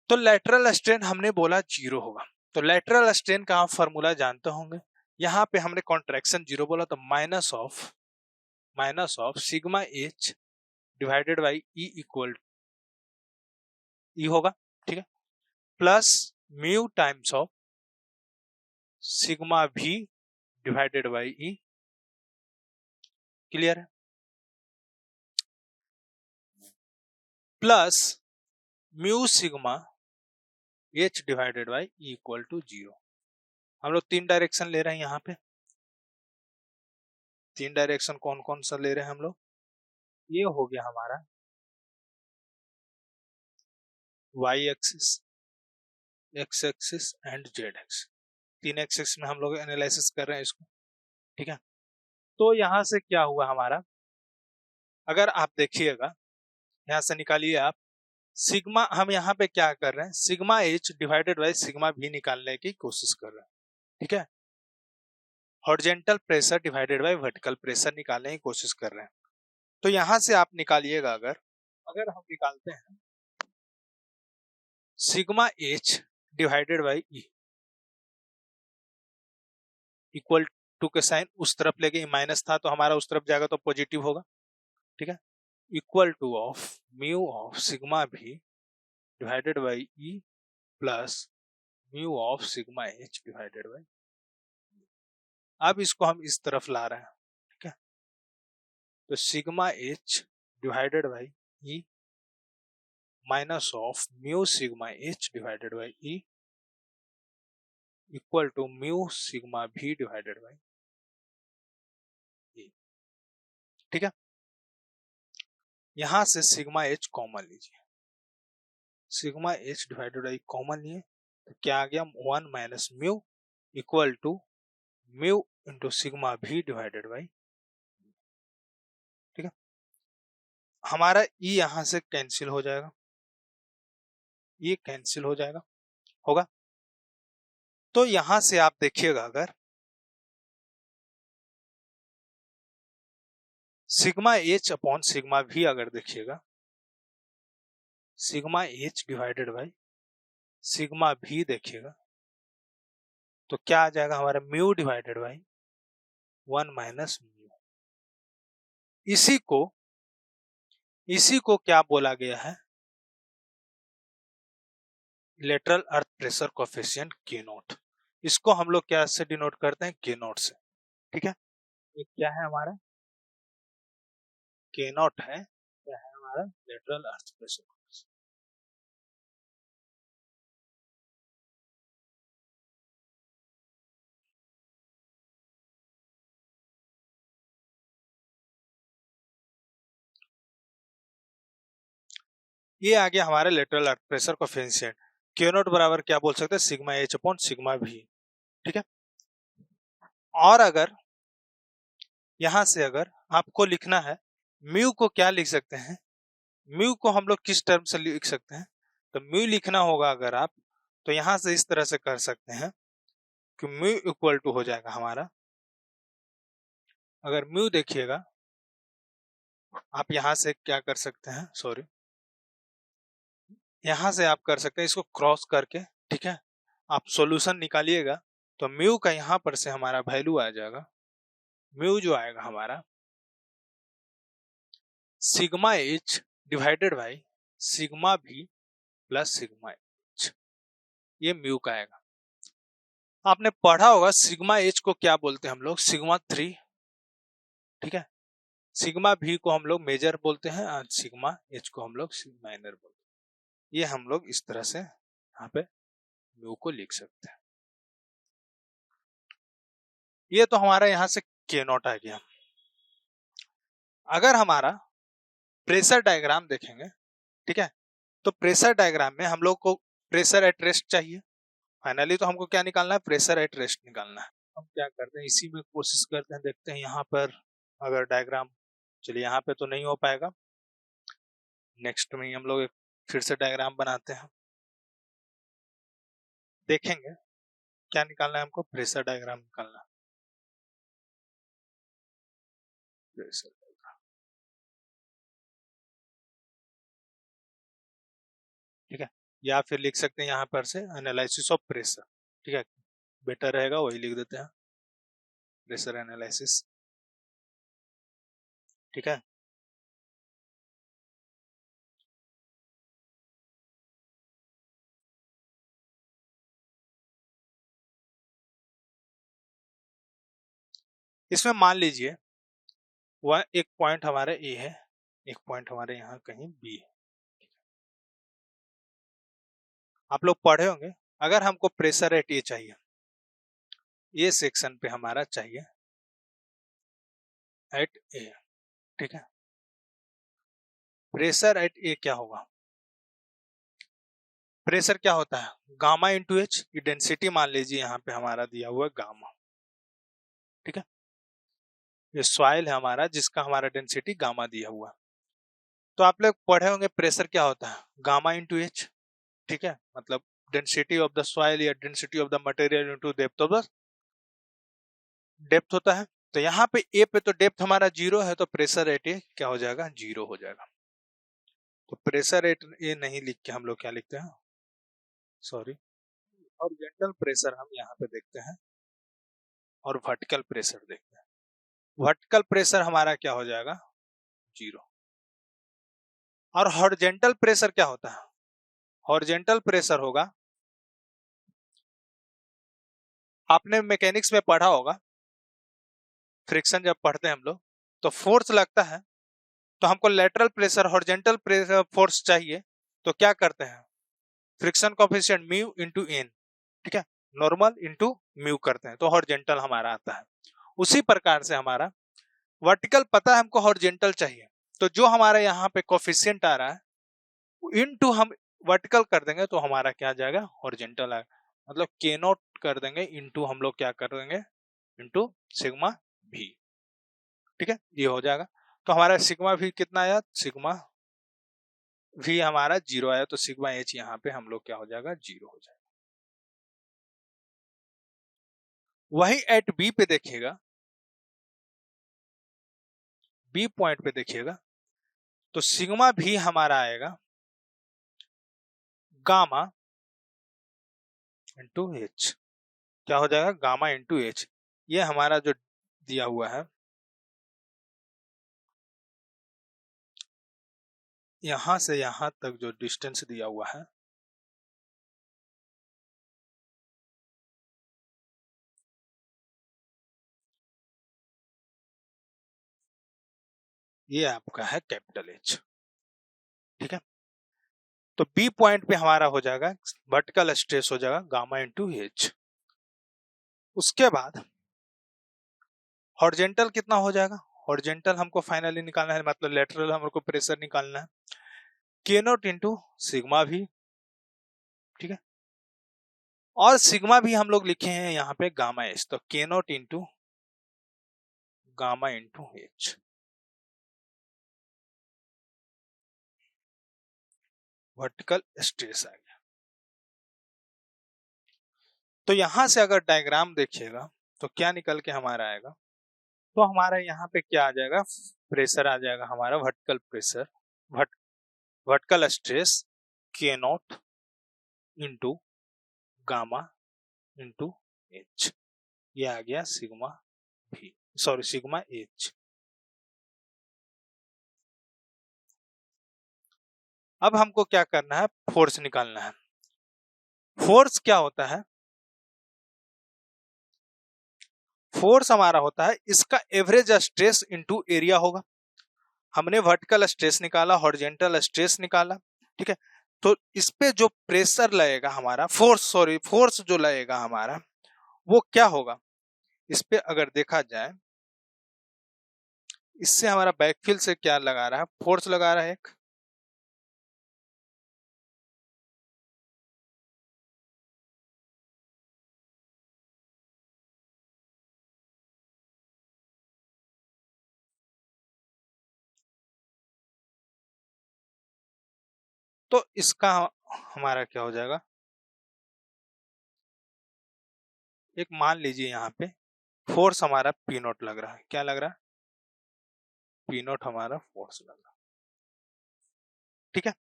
तो लेटरल स्ट्रेन हमने बोला 0 होगा, तो लेटरल स्ट्रेन का आप फॉर्मूला जानते होंगे। यहाँ पे हमने कॉन्ट्रैक्शन 0 बोला तो minus of sigma H divided by E equal E होगा। ठीक है, plus mu times of sigma भी डिवाइडेड बाई ई। क्लियर है? Plus mu sigma H divided by E equal to 0। हम लोग 3 डायरेक्शन ले रहे हैं यहाँ पे। 3 डायरेक्शन कौन कौन सा ले रहे हैं हम लोग? ये हो गया हमारा y axis, x axis and z axis. 3 axis में हम लोग एनालिसिस कर रहे हैं इसको। ठीक है, तो यहां से क्या हुआ हमारा, अगर आप देखिएगा यहां से निकालिए आप सिग्मा, हम यहाँ पे क्या कर रहे हैं, sigma H divided by sigma भी निकालने की कोशिश कर रहे हैं। ठीक है, horizontal pressure divided by vertical pressure निकालने की कोशिश कर रहे हैं। तो यहां से आप निकालिएगा, अगर अगर हम निकालते हैं sigma H divided by E equal to के साइन उस तरफ लेके माइनस था तो हमारा उस तरफ जाएगा तो पॉजिटिव होगा। ठीक है, equal to of mu of sigma भी divided by E plus mu of sigma H divided by. अब इसको हम इस तरफ ला रहे हैं। ठीक है, तो sigma H divided by E minus of mu sigma H divided by E equal to mu sigma भी डिवाइडेड बाई ई। ठीक है, यहां से सिग्मा एच कॉमन लीजिए, sigma H divided by common लिए तो क्या आ गया, 1 minus mu equal to mu into sigma भी डिवाइडेड बाई। ठीक है, हमारा ई यहां से कैंसिल हो जाएगा, ये कैंसिल हो जाएगा, होगा। तो यहां से आप देखिएगा, अगर सिग्मा एच अपॉन सिग्मा भी अगर देखिएगा, sigma H divided by sigma भी देखिएगा तो क्या आ जाएगा हमारा, mu divided by 1 minus mu. इसी को क्या बोला गया है, लेटरल अर्थ प्रेशर कोफिशिएंट के नॉट। इसको हम लोग क्या से डिनोट करते हैं, के नॉट से। ठीक है, ये क्या है हमारा, के नॉट है, क्या है हमारा, लेटरल अर्थ प्रेशर। ये आ गया हमारे लेटरल अर्थ प्रेशर कोफिशिएंट। के नॉट बराबर क्या बोल सकते हैं, सिग्मा एच अपॉन सिग्मा भी। ठीक है, और अगर यहां से अगर आपको लिखना है, म्यू को क्या लिख सकते हैं, म्यू को हम लोग किस टर्म से लिख सकते हैं, तो म्यू लिखना होगा अगर आप, तो यहां से इस तरह से कर सकते हैं कि म्यू इक्वल टू हो जाएगा हमारा, अगर म्यू देखिएगा आप यहां से क्या कर सकते हैं, सॉरी, यहां से आप कर सकते हैं इसको क्रॉस करके। ठीक है, आप सॉल्यूशन निकालिएगा तो म्यू का यहां पर से हमारा वैल्यू आ जाएगा, म्यू जो आएगा हमारा sigma H divided by sigma भी प्लस सिग्मा एच, ये म्यू का आएगा। आपने पढ़ा होगा सिग्मा एच को क्या बोलते हैं हम लोग, सिग्मा 3। ठीक है, सिग्मा भी को हम लोग मेजर बोलते हैं और सिग्मा एच को हम लोग माइनर बोलते हैं। ये हम लोग इस तरह से यहाँ पे म्यू को लिख सकते हैं। ये तो हमारा यहाँ से के नॉट आ गया। अगर हमारा प्रेशर डायग्राम देखेंगे, ठीक है, तो प्रेशर डायग्राम में हम लोग को प्रेशर एट रेस्ट चाहिए। फाइनली तो हमको क्या निकालना है, प्रेशर एट रेस्ट निकालना है। हम क्या करते हैं, इसी में कोशिश करते हैं, देखते हैं यहाँ पर अगर डायग्राम, चलिए यहाँ पे तो नहीं हो पाएगा, नेक्स्ट में हम लोग फिर से डायग्राम बनाते हैं, देखेंगे क्या निकालना है हमको, प्रेशर डायग्राम निकालना है, प्रेशर। ठीक है, या फिर लिख सकते हैं यहाँ पर से एनालिसिस ऑफ प्रेशर। ठीक है, बेटर रहेगा वही लिख देते हैं, प्रेशर एनालिसिस। ठीक है, इसमें मान लीजिए वह एक पॉइंट हमारा ए है, एक पॉइंट हमारे यहाँ कहीं बी है। आप लोग पढ़े होंगे, अगर हमको प्रेशर एट ए चाहिए, ये सेक्शन पे हमारा चाहिए एट ए, ठीक है। प्रेशर एट ए क्या होगा? प्रेशर क्या होता है? Gamma into H. की डेंसिटी मान लीजिए यहाँ पे हमारा दिया हुआ है गामा, ठीक है। ये सॉइल है हमारा जिसका हमारा डेंसिटी गामा दिया हुआ। तो आप लोग पढ़े होंगे प्रेशर क्या होता है? गामा इंटू एच, ठीक है। मतलब डेंसिटी ऑफ द सॉइल या density of the material into depth of the depth होता है। तो यहाँ पे ए पे तो डेप्थ हमारा 0 है, तो प्रेशर एट ए क्या हो जाएगा? 0 हो जाएगा। तो प्रेशर एट ए नहीं लिख के हम लोग क्या लिखते हैं? सॉरी, हॉरिजॉन्टल प्रेशर हम यहाँ पे देखते हैं और वर्टिकल प्रेशर देखते हैं। वर्टिकल प्रेशर हमारा क्या हो जाएगा? 0। और हॉरिजॉन्टल प्रेशर क्या होता है? हॉरिजॉन्टल प्रेशर होगा, आपने मैकेनिक्स में पढ़ा होगा, फ्रिक्शन जब पढ़ते हैं हम लोग तो फोर्स लगता है, तो हमको lateral pressure horizontal pressure force चाहिए, तो क्या करते हैं? Friction coefficient mu into N, ठीक है, नॉर्मल इंटू म्यू करते हैं, तो हॉरिजॉन्टल हमारा आता है। उसी प्रकार से हमारा वर्टिकल पता है हमको हॉरिजॉन्टल चाहिए, तो जो हमारा यहाँ पे कोएफिशिएंट आ रहा है इनटू हम वर्टिकल कर देंगे तो हमारा क्या आ जाएगा? हॉरिजॉन्टल आएगा। मतलब के नॉट कर देंगे इनटू हम लोग क्या कर देंगे? इनटू सिग्मा भी, ठीक है, ये हो जाएगा। तो हमारा सिग्मा भी कितना आया? सिग्मा भी हमारा 0 आया, तो सिग्मा एच यहाँ पे हम लोग क्या हो जाएगा? 0 हो जाएगा। वही एट बी पे देखिएगा, बी पॉइंट पे देखिएगा, तो सिग्मा भी हमारा आएगा गामा इंटू एच। क्या हो जाएगा? Gamma into H. ये हमारा जो दिया हुआ है यहां से यहां तक जो डिस्टेंस दिया हुआ है, ये आपका है कैपिटल एच, ठीक है। तो बी पॉइंट पे हमारा हो जाएगा वर्टिकल स्ट्रेस हो जाएगा गामा इंटू एच। उसके बाद हॉरिजॉन्टल कितना हो जाएगा? हॉरिजॉन्टल हमको फाइनली निकालना है, मतलब लेटरल हमको प्रेशर निकालना है, के नॉट इंटू सिग्मा भी, ठीक है। और सिग्मा भी हम लोग लिखे हैं यहाँ पे गामा एच, तो K not into gamma into H. Vertical stress आ गया। तो यहां से अगर डायग्राम देखिएगा तो क्या निकल के हमारा आएगा? तो हमारा यहाँ पे क्या आ जाएगा? प्रेशर आ जाएगा हमारा वर्टिकल प्रेशर, वर्टिकल स्ट्रेस के not into gamma into H. ये आ गया सिग्मा भी, सॉरी सिग्मा एच। अब हमको क्या करना है? फोर्स निकालना है। फोर्स क्या होता है? फोर्स हमारा होता है इसका एवरेज स्ट्रेस इंटू एरिया होगा। हमने वर्टिकल स्ट्रेस निकाला, हॉरिजॉन्टल स्ट्रेस निकाला, ठीक है। तो इस पे जो प्रेशर लगेगा हमारा, फोर्स जो लगेगा हमारा, वो क्या होगा? इस पे अगर देखा जाए, इससे हमारा बैकफील्ड से क्या लगा रहा है? फोर्स लगा रहा है एक, तो इसका हमारा क्या हो जाएगा? एक मान लीजिए यहाँ पे फोर्स हमारा पी नॉट लग रहा है। क्या लग रहा है? पी नॉट हमारा फोर्स लग रहा है, ठीक है।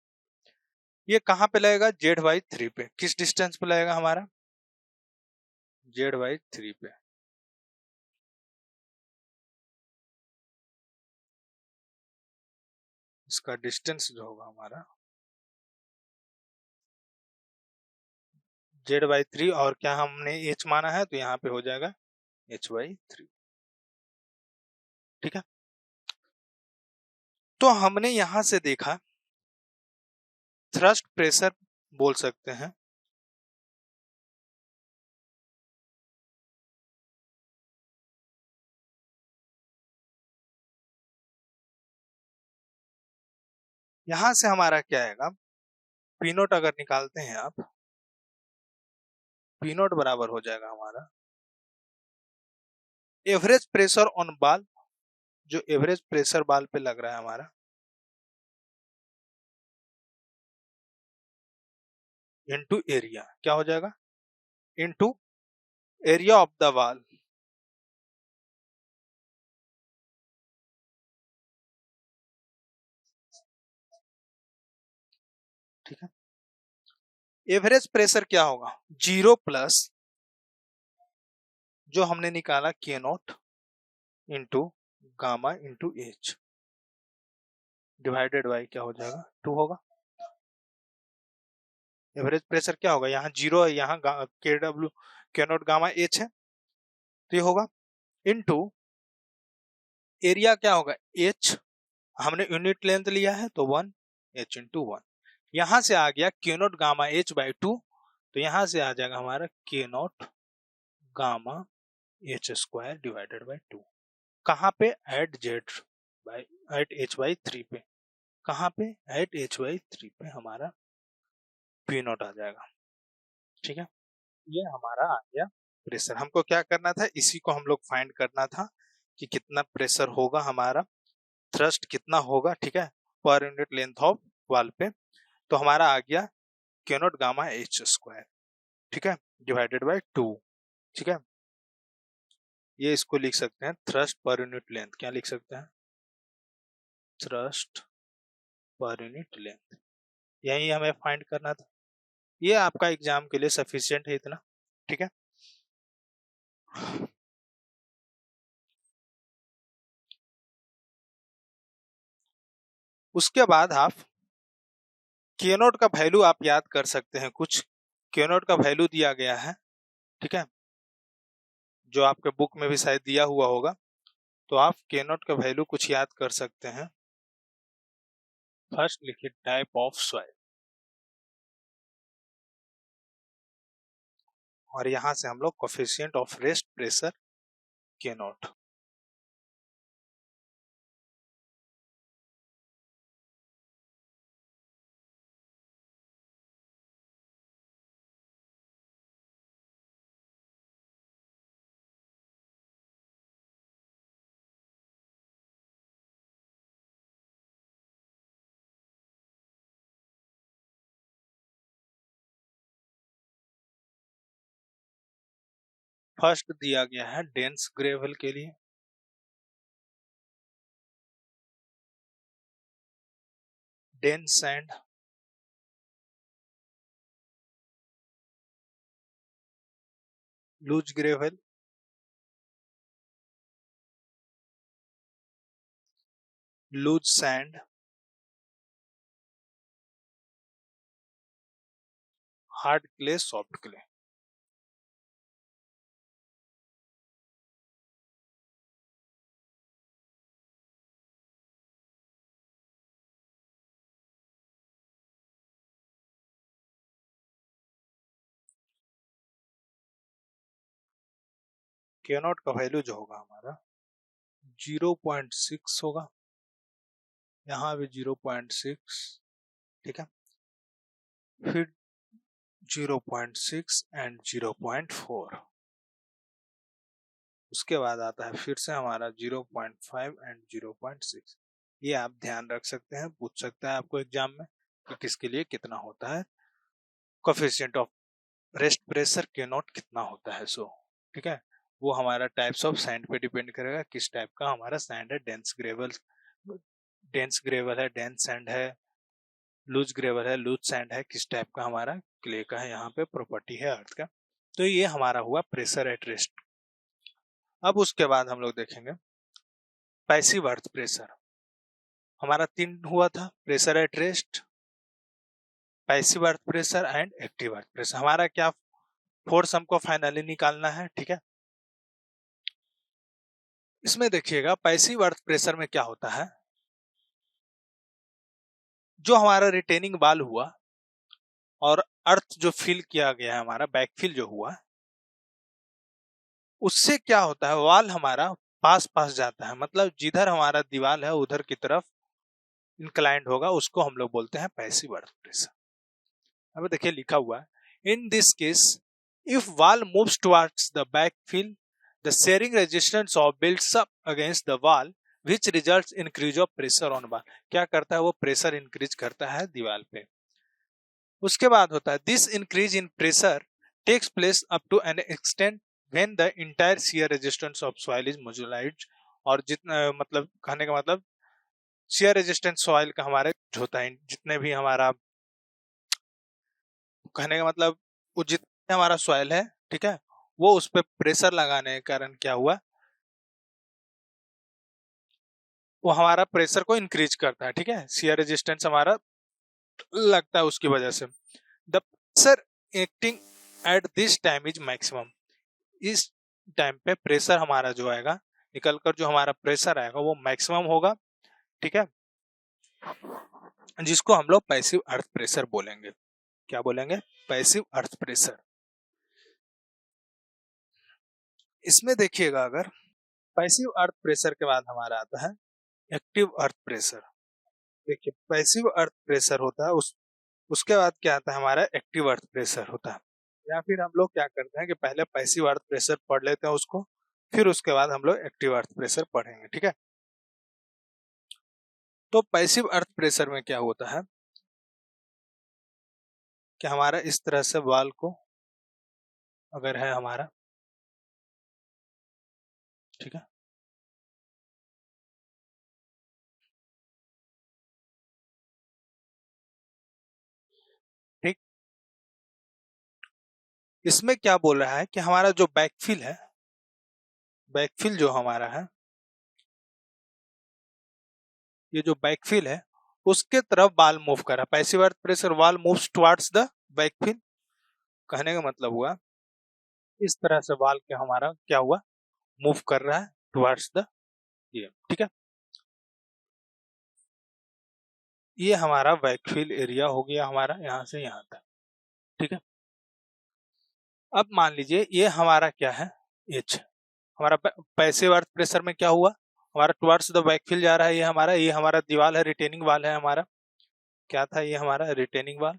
ये कहाँ पे लगेगा? Z/3 पे। किस डिस्टेंस पे लगेगा हमारा? Z/3 पे। इसका डिस्टेंस जो होगा हमारा Z/3, और क्या हमने H माना है, तो यहाँ पे हो जाएगा H/3। ठीक है। तो हमने यहां से देखा थ्रस्ट प्रेशर बोल सकते हैं, यहां से हमारा क्या आएगा, पी नोट अगर निकालते हैं आप, पी नोट बराबर हो जाएगा हमारा एवरेज प्रेशर ऑन बाल, जो एवरेज प्रेशर बाल पे लग रहा है हमारा, इनटू एरिया, क्या हो जाएगा, इनटू एरिया ऑफ द बाल। ठीक है। एवरेज प्रेशर क्या होगा, 0 प्लस जो हमने निकाला के not into gamma into H divided by क्या हो जाएगा 2 होगा। एवरेज प्रेशर क्या होगा, यहाँ 0 है, यहाँ के डब्ल्यू के नॉट गामा एच है, तो ये होगा इंटू एरिया क्या होगा एच, हमने यूनिट लेंथ लिया है तो 1 एच इंटू 1, यहां से आ गया के नॉट गामा एच बाई 2, तो यहां से आ जाएगा हमारा K not gamma H square divided by 2, कहाँ पे at Z by at H by 3 पे, कहाँ पे एट एच बाई 3 पे हमारा पी नॉट आ जाएगा। ठीक है, ये हमारा आ गया प्रेशर। हमको क्या करना था, इसी को हम लोग फाइंड करना था कि कितना प्रेशर होगा हमारा, थ्रस्ट कितना होगा, ठीक है, पर यूनिट लेंथ ऑफ वाल पे। तो हमारा आ गया के नॉट गामा एच स्क्वायर, ठीक है, डिवाइडेड बाय 2। ठीक है, ये इसको लिख सकते हैं थ्रस्ट पर यूनिट लेंथ, क्या लिख सकते हैं, थ्रस्ट पर यूनिट लेंथ, यही हमें फाइंड करना था। ये आपका एग्जाम के लिए सफिशिएंट है इतना। ठीक है, उसके बाद आप के नॉट का वैल्यू आप याद कर सकते हैं, कुछ के नॉट का वैल्यू दिया गया है, ठीक है, जो आपके बुक में भी शायद दिया हुआ होगा, तो आप के नॉट का वैल्यू कुछ याद कर सकते हैं। फर्स्ट लिखिए टाइप ऑफ सॉइल, और यहां से हम लोग coefficient of rest pressure K not, first दिया गया है डेंस ग्रेवल के लिए, dense sand, loose gravel, loose sand, hard clay, soft clay. K not का वैल्यू जो होगा हमारा 0.6 होगा, यहाँ भी 0.6, ठीक है, फिर 0.6 एंड 0.4, उसके बाद आता है फिर से हमारा 0.5 एंड 0.6। ये आप ध्यान रख सकते हैं, पूछ सकता है आपको एग्जाम में कि किसके लिए कितना होता है, coefficient of rest pressure K not कितना होता है। सो ठीक है, वो हमारा टाइप्स ऑफ सैंड पे डिपेंड करेगा, किस टाइप का हमारा सैंड है, डेंस ग्रेवल, डेंस ग्रेवल है, डेंस सैंड है, लूज ग्रेवल है, लूज सैंड है, किस टाइप का हमारा क्ले का है, यहाँ पे प्रॉपर्टी है अर्थ का। तो ये हमारा हुआ प्रेशर एट रेस्ट। अब उसके बाद हम लोग देखेंगे पैसिव अर्थ प्रेशर, हमारा 3 हुआ था, pressure at rest, passive earth pressure and active earth pressure. हमारा क्या फोर्स हमको फाइनली निकालना है, ठीक है, इसमें देखिएगा पैसिव अर्थ प्रेशर में क्या होता है, जो हमारा रिटेनिंग वाल हुआ और अर्थ जो फिल किया गया है, हमारा बैकफिल जो हुआ, उससे क्या होता है, वाल हमारा पास पास जाता है, मतलब जिधर हमारा दीवार है उधर की तरफ इंक्लाइंड होगा, उसको हम लोग बोलते हैं पैसिव अर्थ प्रेशर। अब देखिए लिखा हुआ है, in this case if wall moves towards the backfill the sharing resistance of builds up against the wall which results increase of pressure on wall. क्या करता है वो, प्रेशर इंक्रीज करता है दीवार पे। उसके बाद होता है this increase in pressure takes place up to an extent when the entire shear resistance of soil is mobilised. और जितना मतलब कहने का मतलब शियर रेजिस्टेंस सॉइल का हमारे होता है, जितने भी हमारा कहने का मतलब वो जितना हमारा सॉइल है, ठीक है, वो उस पर प्रेशर लगाने के कारण क्या हुआ, वो हमारा प्रेशर को इंक्रीज करता है, ठीक है, शियर रेजिस्टेंस हमारा लगता है उसकी वजह से। The pressure acting at this time is maximum. इस टाइम पे प्रेशर हमारा जो आएगा निकल कर, जो हमारा प्रेशर आएगा वो मैक्सिमम होगा, ठीक है, जिसको हम लोग पैसिव अर्थ प्रेशर बोलेंगे। क्या बोलेंगे, पैसिव अर्थ प्रेशर। इसमें देखिएगा, अगर पैसिव अर्थ प्रेशर के बाद हमारा आता है एक्टिव अर्थ प्रेशर। देखिए पैसिव अर्थ प्रेशर होता है, उसके बाद क्या आता है, हमारा एक्टिव अर्थ प्रेशर होता है। या फिर हम लोग क्या करते हैं कि पहले पैसिव अर्थ प्रेशर पढ़ लेते हैं उसको, फिर उसके बाद हम लोग एक्टिव अर्थ प्रेशर पढ़ेंगे, ठीक है। तो पैसिव अर्थ प्रेशर में क्या होता है कि हमारा इस तरह से वाल को अगर है हमारा, ठीक है, ठीक, इसमें क्या बोल रहा है कि हमारा जो बैकफिल है, बैकफिल जो हमारा है, ये जो बैकफिल है उसके तरफ बाल मूव कर रहा है। पैसिव अर्थ प्रेशर वाल मूव्स टुवर्ड्स द बैकफिल। कहने का मतलब हुआ इस तरह से वाल के हमारा क्या हुआ, मूव कर रहा है टुवर्ड्स द, ये ठीक है, ये हमारा बैकफिल एरिया हो गया हमारा यहाँ से यहाँ तक, ठीक है। अब मान लीजिए ये हमारा क्या है, एच, हमारा पैसिव अर्थ प्रेशर में क्या हुआ, हमारा टुवर्ड्स द बैकफिल जा रहा है, ये हमारा दीवार है, रिटेनिंग वाल है हमारा, क्या था ये हमारा रिटेनिंग वाल,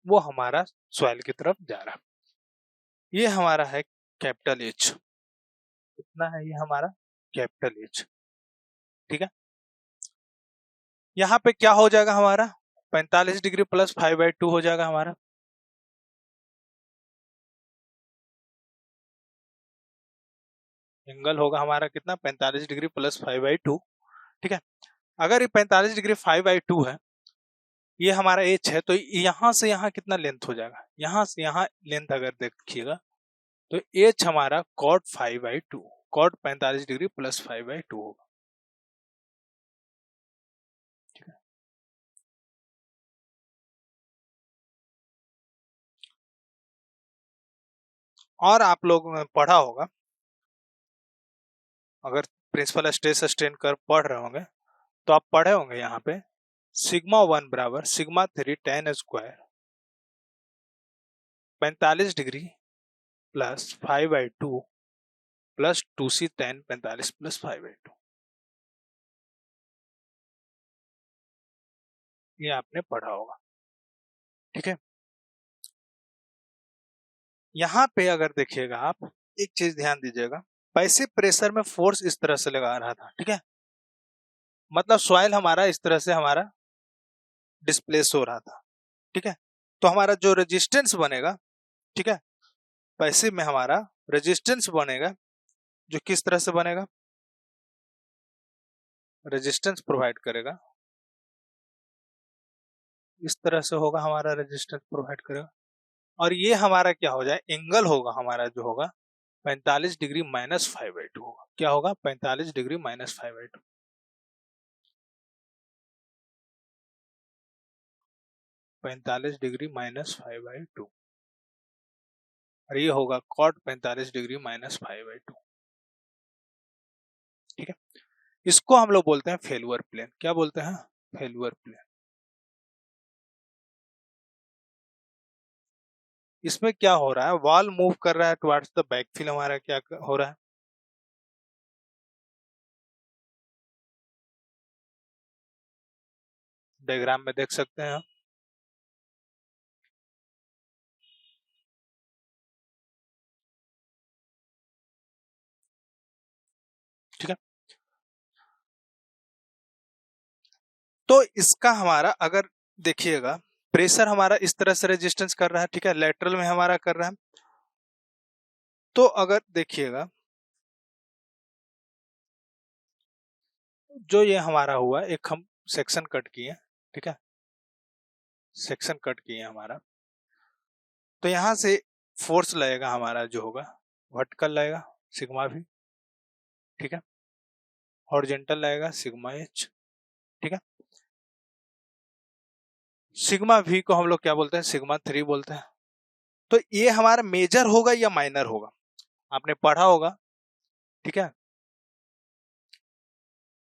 वो हमारा सॉइल की तरफ जा रहा है। ये हमारा है कैपिटल एच, कितना है ये हमारा कैपिटल एच, ठीक है। यहाँ पे क्या हो जाएगा हमारा, 45 डिग्री प्लस 5/2 हो जाएगा हमारा, एंगल होगा हमारा कितना, 45 डिग्री प्लस 5/2, ठीक है। अगर ये 45 डिग्री 5/2 है, ये हमारा एच है, तो यहाँ से यहाँ कितना लेंथ हो जाएगा, यहाँ से यहाँ लेंथ अगर देखिएगा तो एच हमारा कॉट 5/2, कॉट 45 डिग्री प्लस 5/2 होगा, ठीक है। और आप लोग ने पढ़ा होगा, अगर प्रिंसिपल स्ट्रेस स्ट्रेन कर्व पढ़ रहे होंगे तो आप पढ़े होंगे यहाँ पे सिग्मा 1 बराबर sigma 3 tan square 45 degree plus 5/2 plus 2c tan 45 plus 5/2, ये आपने पढ़ा होगा, ठीक है। यहाँ पे अगर देखिएगा आप, एक चीज ध्यान दीजिएगा, पैसिव प्रेशर में फोर्स इस तरह से लगा रहा था, ठीक है, मतलब सॉइल हमारा इस तरह से हमारा डिस्प्लेस हो रहा था, ठीक है। तो हमारा जो रेजिस्टेंस बनेगा, ठीक है, पैसिव में हमारा रेजिस्टेंस बनेगा, जो किस तरह से बनेगा, रेजिस्टेंस प्रोवाइड करेगा, इस तरह से होगा हमारा, रेजिस्टेंस प्रोवाइड करेगा, और ये हमारा क्या हो जाए, एंगल होगा हमारा जो होगा 45 डिग्री माइनस 5/2 होगा, क्या होगा 45 डिग्री माइनस 5/2, 45 डिग्री माइनस 5/2, और ये होगा cot 45 डिग्री माइनस 5/2। ठीक है, इसको हम लोग बोलते हैं फेल्यूर प्लेन। क्या बोलते हैं? Failure plane. इसमें क्या हो रहा है, वॉल मूव कर रहा है टुवर्ड्स द बैकफिल, हमारा क्या हो रहा है, डायग्राम में देख सकते हैं हम। ठीक है, तो इसका हमारा अगर देखिएगा, प्रेशर हमारा इस तरह से रेजिस्टेंस कर रहा है, ठीक है, लेटरल में हमारा कर रहा है। तो अगर देखिएगा, जो ये हमारा हुआ, एक हम सेक्शन कट किए, ठीक है, सेक्शन कट किए हमारा, तो यहां से फोर्स लगेगा हमारा, जो होगा वर्टिकल लगेगा सिग्मा भी, ठीक है, हॉरिजॉन्टल लगेगा सिग्मा एच। ठीक है, सिग्मा वी को हम लोग क्या बोलते हैं, सिग्मा 3 बोलते हैं। तो ये हमारा मेजर होगा या माइनर होगा, आपने पढ़ा होगा, ठीक है,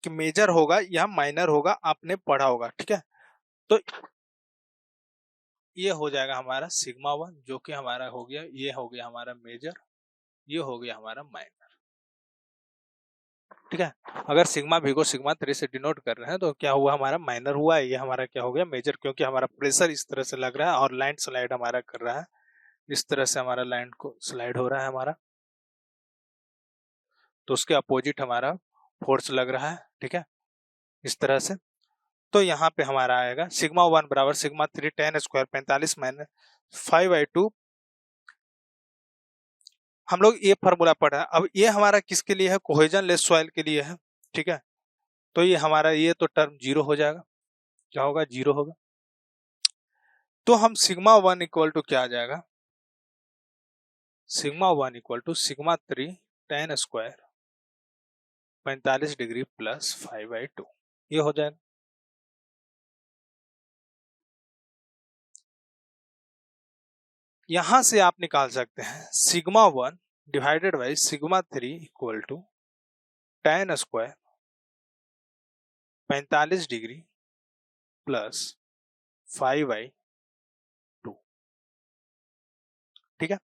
कि मेजर होगा या माइनर होगा, आपने पढ़ा होगा। ठीक है, तो ये हो जाएगा हमारा सिग्मा 1, जो कि हमारा हो गया, ये हो गया हमारा मेजर, ये हो गया हमारा माइनर। ठीक है, अगर सिग्मा भी को सिग्मा 3 से डिनोट कर रहे हैं तो क्या हुआ, हमारा माइनर हुआ है, ये हमारा क्या हो गया, मेजर, क्योंकि हमारा प्रेशर इस तरह से लग रहा है और लाइन स्लाइड हमारा कर रहा है, इस तरह से हमारा लाइन को स्लाइड हो रहा है हमारा, तो उसके अपोजिट हमारा फोर्स लग रहा है। ठीक है, इस तरह से, तो यहाँ पे हमारा आएगा सिग्मा 1 बराबर सिग्मा 3 tan स्क्वायर 45 माइनस 5/2। हम लोग ये फॉर्मूला पढ़ा है। अब ये हमारा किसके लिए है, कोहेजन लेस सॉइल के लिए है। ठीक है, तो ये हमारा, ये तो टर्म जीरो हो जाएगा, क्या होगा, जीरो होगा। तो हम सिग्मा 1 इक्वल टू क्या आ जाएगा, sigma 1 equal to sigma 3 tan square 45 degree plus 5/2, ये हो जाएगा। यहां से आप निकाल सकते हैं sigma 1 divided by sigma 3 equal to tan square 45 degree plus 5/2। ठीक है,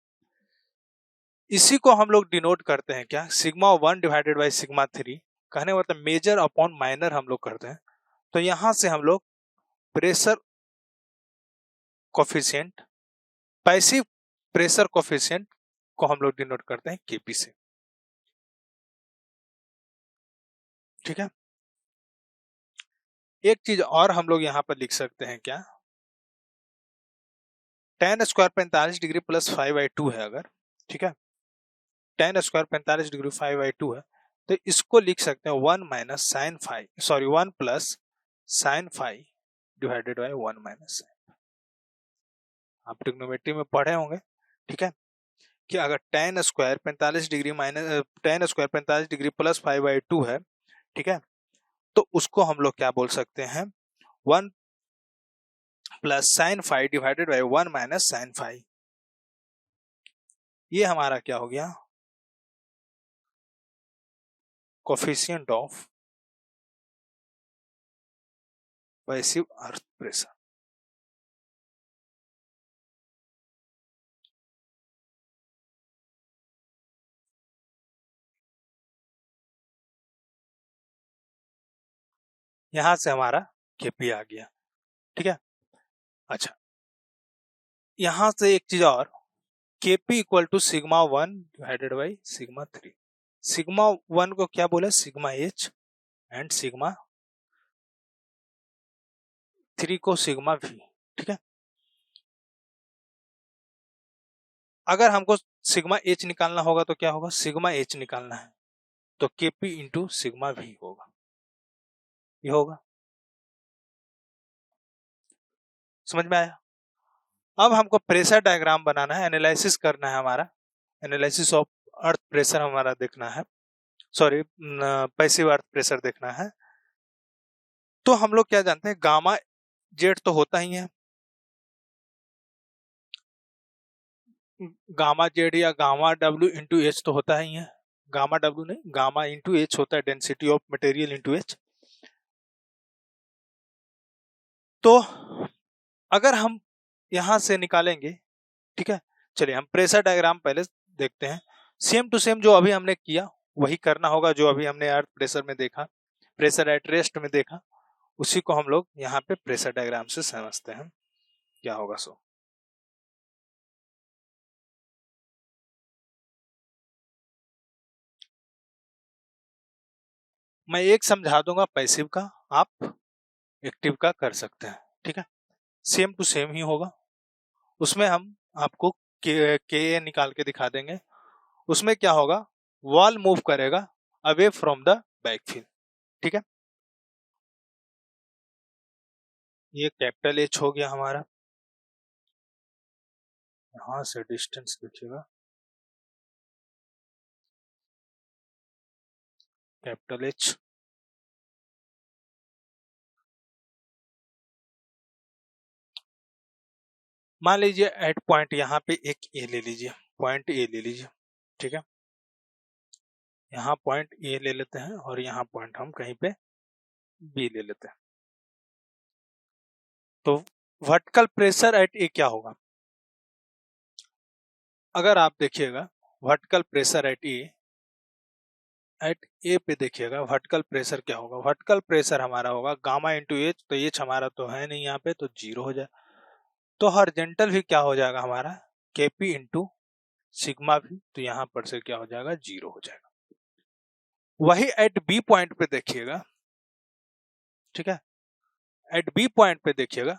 इसी को हम लोग डिनोट करते हैं क्या, सिग्मा 1 डिवाइडेड बाई सिग्मा 3, कहने का मतलब मेजर अपॉन माइनर हम लोग करते हैं। तो यहां से हम लोग pressure coefficient, passive pressure coefficient को हम लोग डिनोट करते हैं केपी से। ठीक है, एक चीज और हम लोग यहां पर लिख सकते हैं क्या, tan स्क्वायर 45 डिग्री प्लस 5/2 है अगर, ठीक है, tan स्क्वायर 45 डिग्री 5/2 है, तो इसको लिख सकते हैं 1 minus sine 5, sorry 1 plus sine 5 divided by 1 minus, आप ट्रिग्नोमेट्री में पढ़े होंगे। ठीक है, कि अगर tan square 45 degree minus tan square 45 degree plus 5/2 है, ठीक है, तो उसको हम लोग क्या बोल सकते हैं, 1 plus sine 5 divided by 1 minus sine 5, ये हमारा क्या हो गया, coefficient of passive earth pressure. यहां से हमारा केपी आ गया। ठीक है, अच्छा, यहां से एक चीज और, KP equal to sigma 1 divided by sigma 3। Sigma 1 को क्या बोले, सिग्मा एच, एंड सिग्मा 3 को सिग्मा वी। ठीक है, अगर हमको सिग्मा एच निकालना होगा तो क्या होगा, सिग्मा एच निकालना है तो केपी इंटू सिग्मा वी होगा, ये होगा, समझ में आया। अब हमको प्रेशर डायग्राम बनाना है, एनालिसिस करना है हमारा, एनालिसिस ऑफ अर्थ प्रेशर हमारा देखना है, सॉरी पैसिव अर्थ प्रेशर देखना है। तो हम लोग क्या जानते हैं, गामा जेड तो होता ही है, गामा जेड या गामा डब्ल्यू इंटू एच तो होता ही है, गामा डब्ल्यू नहीं, गामा इंटू एच होता है, density of material into H. तो अगर हम यहां से निकालेंगे, ठीक है, चलिए हम प्रेशर डायग्राम पहले देखते हैं। सेम टू सेम जो अभी हमने किया वही करना होगा, जो अभी हमने अर्थ प्रेशर में देखा, प्रेशर एट रेस्ट में देखा, उसी को हम लोग यहाँ पे प्रेशर डायग्राम से समझते हैं क्या होगा। सो मैं एक समझा दूंगा पैसिव का, आप एक्टिव का कर सकते हैं, ठीक है, सेम टू सेम ही होगा। उसमें हम आपको के ए निकाल के दिखा देंगे। उसमें क्या होगा, वॉल मूव करेगा अवे फ्रॉम द बैकफिल, ठीक है। ये कैपिटल एच हो गया हमारा, यहां से डिस्टेंस देखिएगा, कैपिटल एच। मान लीजिए एट पॉइंट यहाँ पे एक ए ले लीजिए, पॉइंट ए ले लीजिए, ठीक है, यहाँ पॉइंट ए ले लेते हैं और यहाँ पॉइंट हम कहीं पे बी ले लेते हैं। तो वर्टिकल प्रेशर एट ए क्या होगा, अगर आप देखिएगा वर्टिकल प्रेशर एट ए पे देखिएगा, वर्टिकल प्रेशर क्या होगा, वर्टिकल प्रेशर हमारा होगा गामा इंटू एच, तो एच हमारा तो है नहीं यहाँ पे, तो जीरो हो जाए। तो हॉरिजॉन्टल भी क्या हो जाएगा हमारा, केपी इंटू सिग्मा भी, तो यहाँ पर से क्या हो जाएगा, जीरो हो जाएगा। वही एट बी पॉइंट पे देखिएगा, ठीक है, एट बी पॉइंट पे देखिएगा,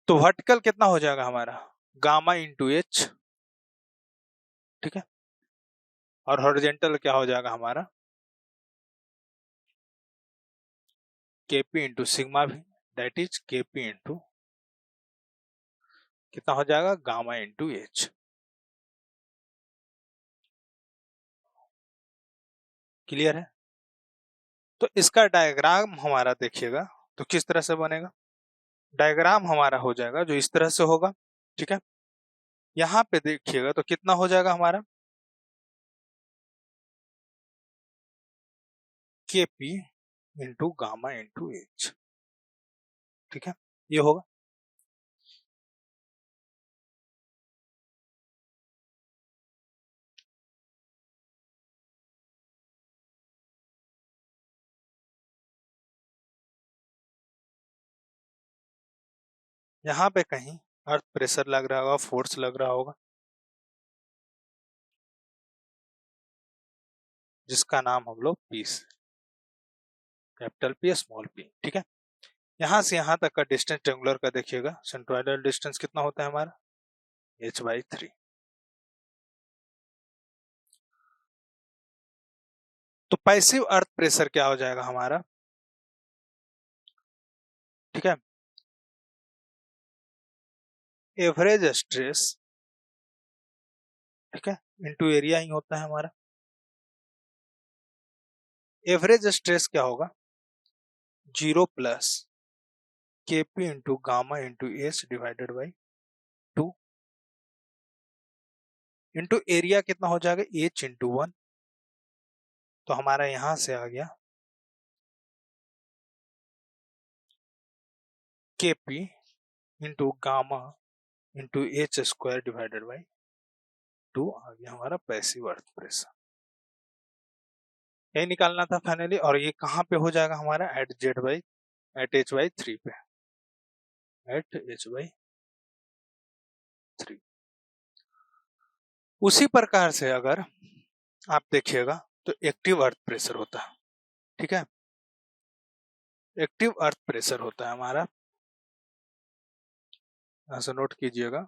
तो वर्टिकल कितना हो जाएगा हमारा, गामा इंटू एच, ठीक है, और हॉरिजॉन्टल क्या हो जाएगा हमारा, केपी इंटू सिग्मा भी, दैट इज केपी इंटू कितना हो जाएगा, गामा इंटू एच। क्लियर है। तो इसका डायग्राम हमारा देखिएगा तो किस तरह से बनेगा, डायग्राम हमारा हो जाएगा जो इस तरह से होगा, ठीक है। यहाँ पे देखिएगा तो कितना हो जाएगा हमारा, KP into gamma into H, ठीक है, ये होगा। यहाँ पे कहीं अर्थ प्रेशर लग रहा होगा, फोर्स लग रहा होगा, जिसका नाम हम लोग P, capital P small P, ठीक है। यहाँ से यहाँ तक का डिस्टेंस ट्रेंगुलर का देखिएगा, सेंट्रोइडल डिस्टेंस कितना होता है हमारा, h/3। तो पैसिव अर्थ प्रेशर क्या हो जाएगा हमारा, ठीक है, एवरेज स्ट्रेस, ठीक है, इंटू एरिया ही होता है हमारा। एवरेज स्ट्रेस क्या होगा, zero plus KP into gamma into S divided by 2 into area कितना हो जाएगा, एच इंटू 1। तो हमारा यहां से आ गया KP into gamma into H square divided by 2, आ गया हमारा पैसिव अर्थ प्रेशर। यही निकालना था फाइनली, और ये कहाँ पे हो जाएगा हमारा, eight Z by, eight h/3 पे, एट h/3। उसी प्रकार से अगर आप देखिएगा तो एक्टिव अर्थ प्रेशर होता है, ठीक है, एक्टिव अर्थ प्रेशर होता है हमारा, यहां से नोट कीजिएगा।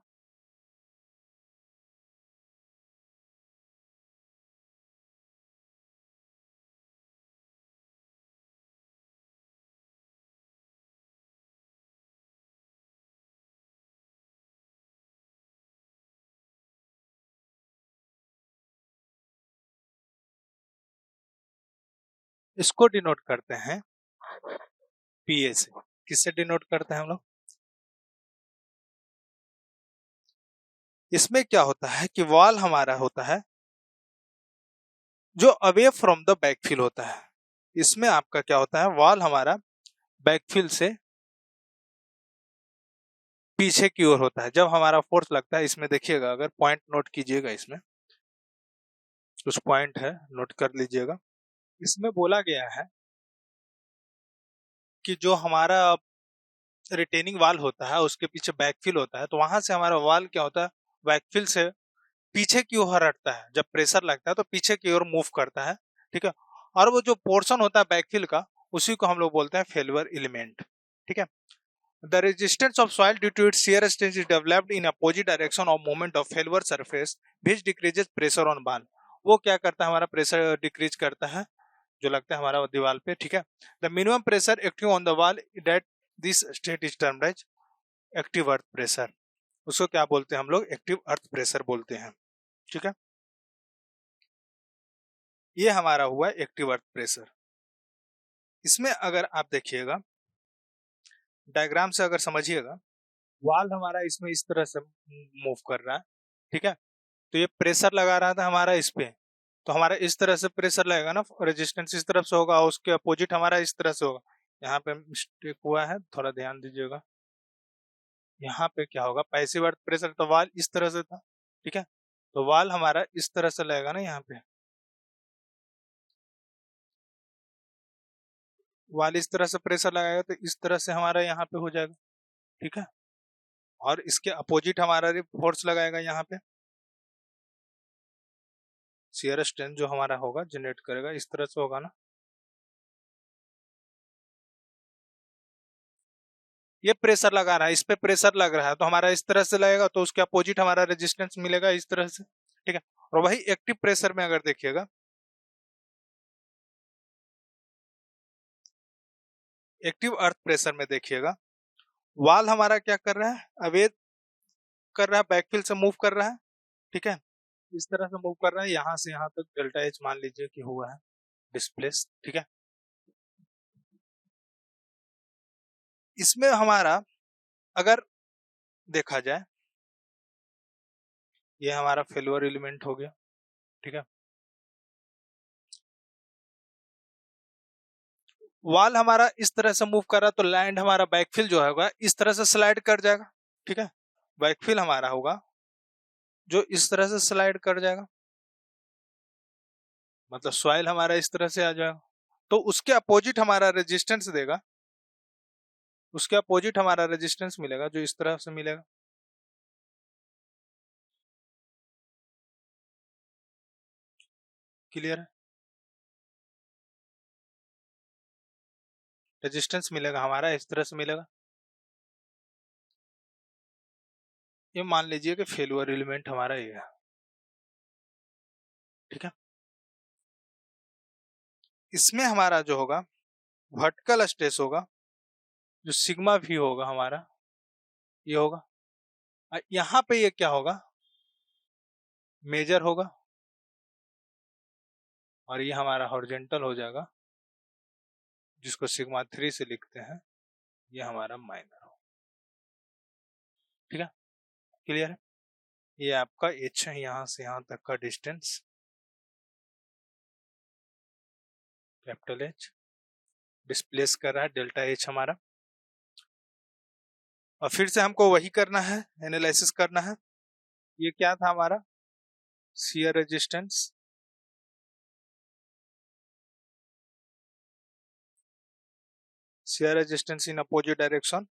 इसको डिनोट करते हैं पीए से, किससे डिनोट करते हैं हम लोग, इसमें क्या होता है कि वॉल हमारा होता है जो अवे फ्रॉम द बैकफिल होता है। इसमें आपका क्या होता है, वॉल हमारा बैकफिल से पीछे की ओर होता है। जब हमारा फोर्स लगता है, इसमें देखिएगा, अगर पॉइंट नोट कीजिएगा, इसमें कुछ पॉइंट है, नोट कर लीजिएगा। इसमें बोला गया है कि जो हमारा रिटेनिंग वाल होता है उसके पीछे बैकफिल होता है, तो वहां से हमारा वाल क्या होता है, बैकफिल से पीछे की ओर हटता है। जब प्रेशर लगता है तो पीछे की ओर मूव करता है, ठीक है। और वो जो पोर्शन होता है बैकफिल का, उसी को हम लोग बोलते हैं फेल्योर एलिमेंट, ठीक है। The resistance of soil due to its shear strength is developed in opposite direction of movement of failure surface which decreases pressure on wall. वो क्या करता है, हमारा प्रेशर डिक्रीज करता है जो लगता है हमारा दीवार पे, ठीक है। The minimum pressure active on the wall that this state is termed as active earth pressure. उसको क्या बोलते हैं हम लोग, एक्टिव अर्थ प्रेशर बोलते हैं, ठीक है। ये हमारा हुआ एक्टिव अर्थ प्रेशर। इसमें अगर आप देखिएगा डायग्राम से, अगर समझिएगा, वाल हमारा इसमें इस तरह से मूव कर रहा है, ठीक है। तो ये प्रेशर लगा रहा था हमारा इस पे, तो हमारा इस तरह से प्रेशर लगेगा ना, रेजिस्टेंस इस तरफ से होगा, उसके अपोजिट हमारा इस तरह से होगा। यहाँ पे मिस्टेक हुआ है, थोड़ा ध्यान दीजिएगा। यहाँ पे क्या होगा, पैसिव अर्थ प्रेशर, तो वाल इस तरह से था, ठीक है। तो वाल हमारा इस तरह से लगेगा ना, यहाँ पे वाल इस तरह से प्रेशर लगाएगा, तो इस तरह से हमारा यहाँ पे हो जाएगा, ठीक है। और इसके अपोजिट हमारा फोर्स लगाएगा यहाँ पे, शियर स्ट्रेंथ जो हमारा होगा जनरेट करेगा, इस तरह से होगा ना। ये प्रेशर लगा रहा है, इस पे प्रेशर लग रहा है, तो हमारा इस तरह से लगेगा, तो उसके अपोजिट हमारा रेजिस्टेंस मिलेगा इस तरह से, ठीक है। और वही एक्टिव प्रेशर में अगर देखिएगा, एक्टिव अर्थ प्रेशर में देखिएगा, वाल हमारा क्या कर रहा है, अवे कर रहा है, बैकफिल से मूव कर रहा है, ठीक है। इस तरह से मूव कर रहा है, यहां से यहां तक डेल्टा एच मान लीजिए कि हुआ है डिस्प्लेस, ठीक है। इसमें हमारा अगर देखा जाए, ये हमारा फेल्योर एलिमेंट हो गया, ठीक है। वाल हमारा इस तरह से मूव कर रहा है, तो लैंड हमारा बैकफिल जो होगा इस तरह से स्लाइड कर जाएगा, ठीक है। बैकफिल हमारा होगा जो इस तरह से स्लाइड कर जाएगा, मतलब सॉइल हमारा इस तरह से आ जाएगा। तो उसके अपोजिट हमारा रेजिस्टेंस देगा, उसके अपोजिट हमारा रेजिस्टेंस मिलेगा जो इस तरह से मिलेगा, क्लियर है। रेजिस्टेंस मिलेगा हमारा इस तरह से मिलेगा। ये मान लीजिए कि फेल्योर एलिमेंट हमारा ये है, ठीक है। इसमें हमारा जो होगा वर्टिकल स्ट्रेस होगा, जो सिग्मा भी होगा हमारा, ये होगा। यहाँ पे ये क्या होगा, मेजर होगा, और ये हमारा हॉरिजॉन्टल हो जाएगा, जिसको सिग्मा 3 से लिखते हैं, ये हमारा माइनर हो, ठीक है। क्लियर है। ये आपका एच है, यहां से यहां तक का डिस्टेंस, कैपिटल एच डिस्प्लेस कर रहा है डेल्टा एच हमारा। और फिर से हमको वही करना है, एनालिसिस करना है। ये क्या था हमारा, shear resistance, shear resistance in opposite direction,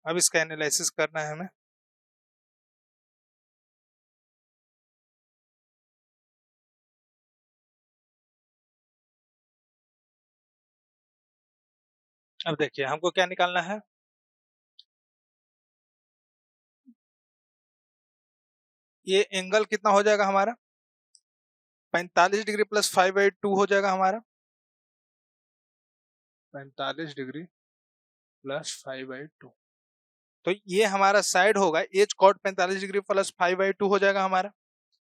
अब इसका एनालिसिस करना है हमें। अब देखिए हमको क्या निकालना है, ये एंगल कितना हो जाएगा हमारा, 45 डिग्री प्लस 5/2 हो जाएगा हमारा, 45 डिग्री प्लस 5/2। तो ये हमारा साइड होगा, एच कॉट 45 डिग्री प्लस 5/2 हो जाएगा हमारा।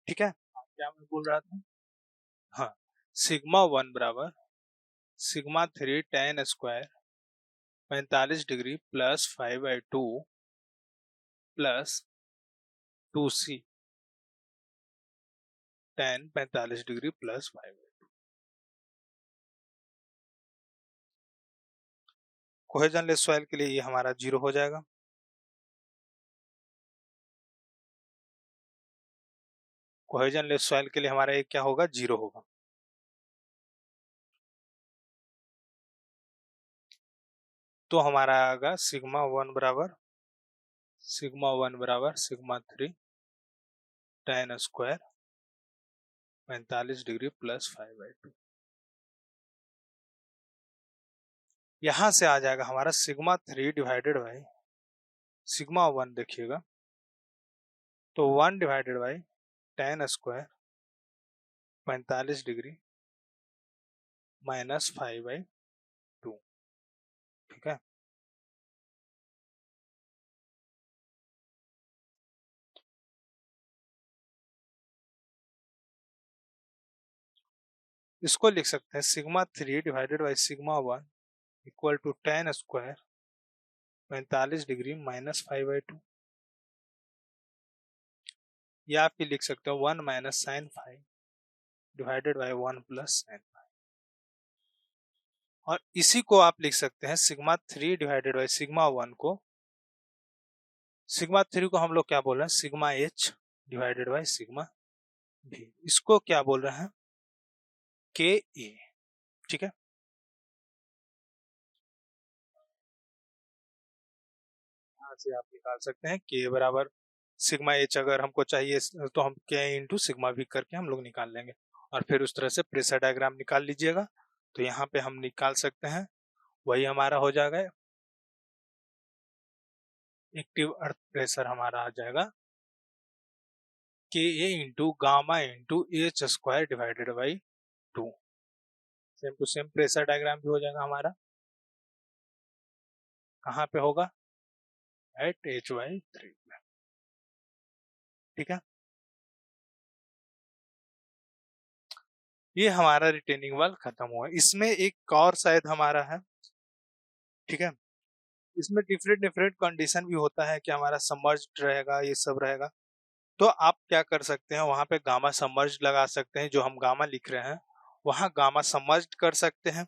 ठीक है, क्या मैं बोल रहा था, हाँ, सिग्मा 1 बराबर sigma 3 tan square 45 degree plus 5/2 plus 2c tan 45 degree plus 5/2। Cohesionless soil के लिए ये हमारा 0 हो जाएगा। कोहेजनलेस सॉइल के लिए हमारा ये क्या होगा, 0 होगा। तो हमारा आएगा सिग्मा 1 बराबर sigma 3 tan square 45 degree plus 5/2। यहां से आ जाएगा हमारा सिग्मा 3 डिवाइडेड बाई सिग्मा 1, देखिएगा तो 1 divided by tan square 45 degree minus 5/2। ठीक है, इसको लिख सकते हैं sigma 3 divided by sigma 1 equal to tan square 45 degree minus 5/2। या आप भी लिख सकते हो 1 minus sine 5 divided by 1 plus sine 5। और इसी को आप लिख सकते हैं सिग्मा 3 डिवाइडेड बाई सिग्मा 1 को, सिग्मा 3 को हम लोग क्या बोल रहे हैं, sigma h divided by sigma v। इसको क्या बोल रहे हैं, के ए। ठीक है, यहाँ से आप निकाल सकते हैं के बराबर सिग्मा एच, अगर हमको चाहिए तो हम के इंटू सिग्मा वी करके हम लोग निकाल लेंगे। और फिर उस तरह से प्रेशर डायग्राम निकाल लीजिएगा। तो यहाँ पे हम निकाल सकते हैं, वही हमारा हो जाएगा, एक्टिव अर्थ प्रेशर हमारा आ जाएगा K A into gamma into H square divided by 2। Same to same pressure diagram भी हो जाएगा हमारा, कहाँ पे होगा, एट Hy3। ठीक है, ये हमारा रिटेनिंग वाल खत्म हुआ। इसमें एक और शायद हमारा है। ठीक है, इसमें डिफरेंट डिफरेंट कंडीशन भी होता है कि हमारा सबमर्ज्ड रहेगा, ये सब रहेगा। तो आप क्या कर सकते हैं, वहां पे गामा सबमर्ज्ड लगा सकते हैं, जो हम गामा लिख रहे हैं वहां गामा सबमर्ज्ड कर सकते हैं।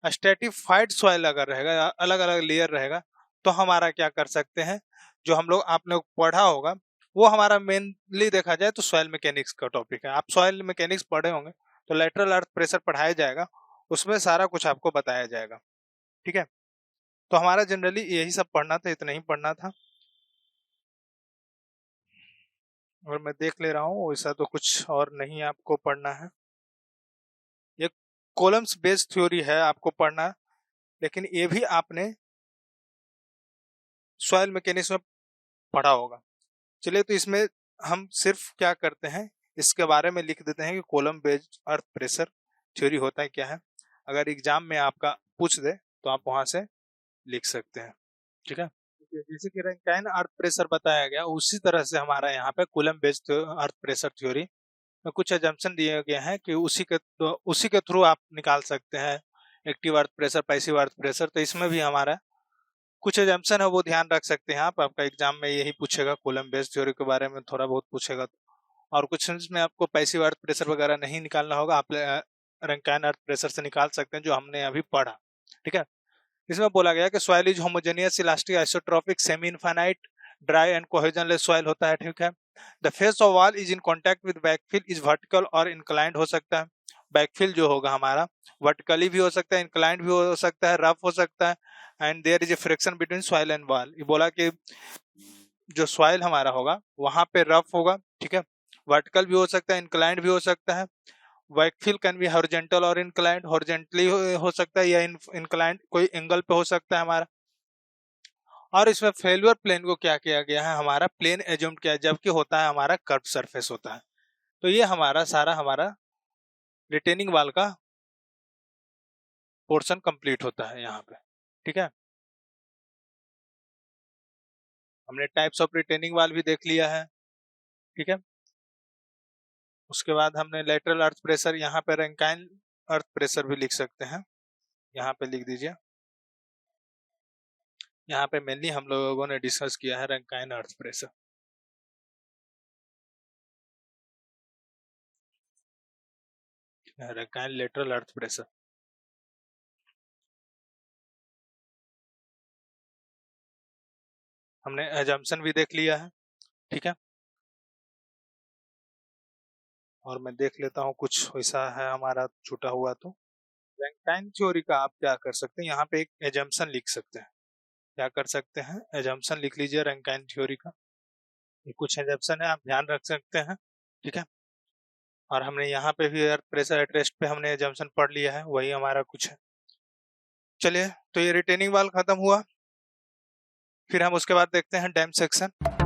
स्ट्रेटिफाइड सॉइल अगर रहेगा, अलग अलग लेयर रहेगा, तो हमारा क्या कर सकते हैं, जो हम लोग आपने पढ़ा होगा वो हमारा मेनली देखा जाए तो सॉइल मैकेनिक्स का टॉपिक है। आप सॉइल मैकेनिक्स पढ़े होंगे तो लेटरल अर्थ प्रेशर पढ़ाया जाएगा, उसमें सारा कुछ आपको बताया जाएगा। ठीक है, तो हमारा जनरली यही सब पढ़ना था, इतना ही पढ़ना था। और मैं देख ले रहा हूँ वैसा तो कुछ और नहीं आपको पढ़ना है। ये कॉलम्स बेस्ड थ्योरी है आपको पढ़ना, लेकिन ये भी आपने सॉइल मैकेनिक्स में पढ़ा होगा। चलिए, तो इसमें हम सिर्फ क्या करते हैं, इसके बारे में लिख देते हैं कि column based earth pressure theory होता है क्या है। अगर एग्जाम में आपका पूछ दे तो आप वहां से लिख सकते हैं। ठीक है, जैसे कि रैंकाइन अर्थ प्रेशर बताया गया, उसी तरह से हमारा यहाँ पे coulomb based earth pressure theory में कुछ एजम्पशन दिए गए हैं कि उसी के थ्रू आप निकाल सकते हैं active earth pressure, passive earth pressure. तो इसमें भी हमारा कुछ एजम्पशन है, वो ध्यान रख सकते हैं आप। आपका एग्जाम में यही पूछेगा, कूलम बेस्ड थ्योरी के बारे में थोड़ा बहुत पूछेगा। और कुछ में आपको पैसिव अर्थ प्रेशर वगैरह नहीं निकालना होगा, आप रैंकाइन अर्थ प्रेशर से निकाल सकते हैं, जो हमने अभी पढ़ा। ठीक है, इसमें बोला गया कि soil is homogeneous, elastic, isotropic, semi infinite, dry and cohesionless soil होता है। ठीक है, the face of wall is in contact with backfill is vertical और इंक्लाइंड हो सकता है। बैकफिल जो होगा हमारा वर्टिकली भी हो सकता है, इंक्लाइंड भी हो सकता है, रफ हो सकता है। And there is a friction between soil and wall. ये बोला कि जो सॉइल हमारा होगा वहां पे रफ होगा। ठीक है, वर्टिकल भी हो सकता है, इंक्लाइंड भी हो सकता है। बैकफिल कैन बी हॉरिजॉन्टल और इंक्लाइंड, हॉरिजॉन्टली हो सकता है या इंक्लाइंड कोई एंगल पे हो सकता है हमारा। और इसमें फेल्यूर प्लेन को क्या किया गया है, हमारा प्लेन एज्यूम किया, जबकि होता है हमारा कर्व सरफेस होता है। तो ये हमारा सारा हमारा रिटेनिंग वाल का पोर्शन कंप्लीट होता है यहाँ पे। ठीक है, हमने टाइप्स ऑफ रिटेनिंग वाल भी देख लिया है। ठीक है, उसके बाद हमने लेटरल अर्थ प्रेशर, यहाँ पे रैंकाइन अर्थ प्रेशर भी लिख सकते हैं, यहाँ पे लिख दीजिए। यहाँ पे मेनली हम लोगों ने डिस्कस किया है Rankine earth pressure. Rankine lateral earth pressure. हमने एजम्पशन भी देख लिया है। ठीक है, और मैं देख लेता हूँ कुछ वैसा है हमारा छूटा हुआ तो। रैंकाइन थ्योरी का आप क्या कर सकते हैं, यहाँ पे एक एजम्पशन लिख सकते हैं। क्या कर सकते हैं, एजम्पशन लिख लीजिए रैंकाइन थ्योरी का। ये कुछ एजम्पशन है, आप ध्यान रख सकते हैं। ठीक है, और हमने यहाँ पे भी अर्थ प्रेशर एट रेस्ट पे हमने एजम्पशन पढ़ लिया है, वही हमारा कुछ है। चलिए, तो ये रिटेनिंग वाल खत्म हुआ। फिर हम उसके बाद देखते हैं डैम सेक्शन।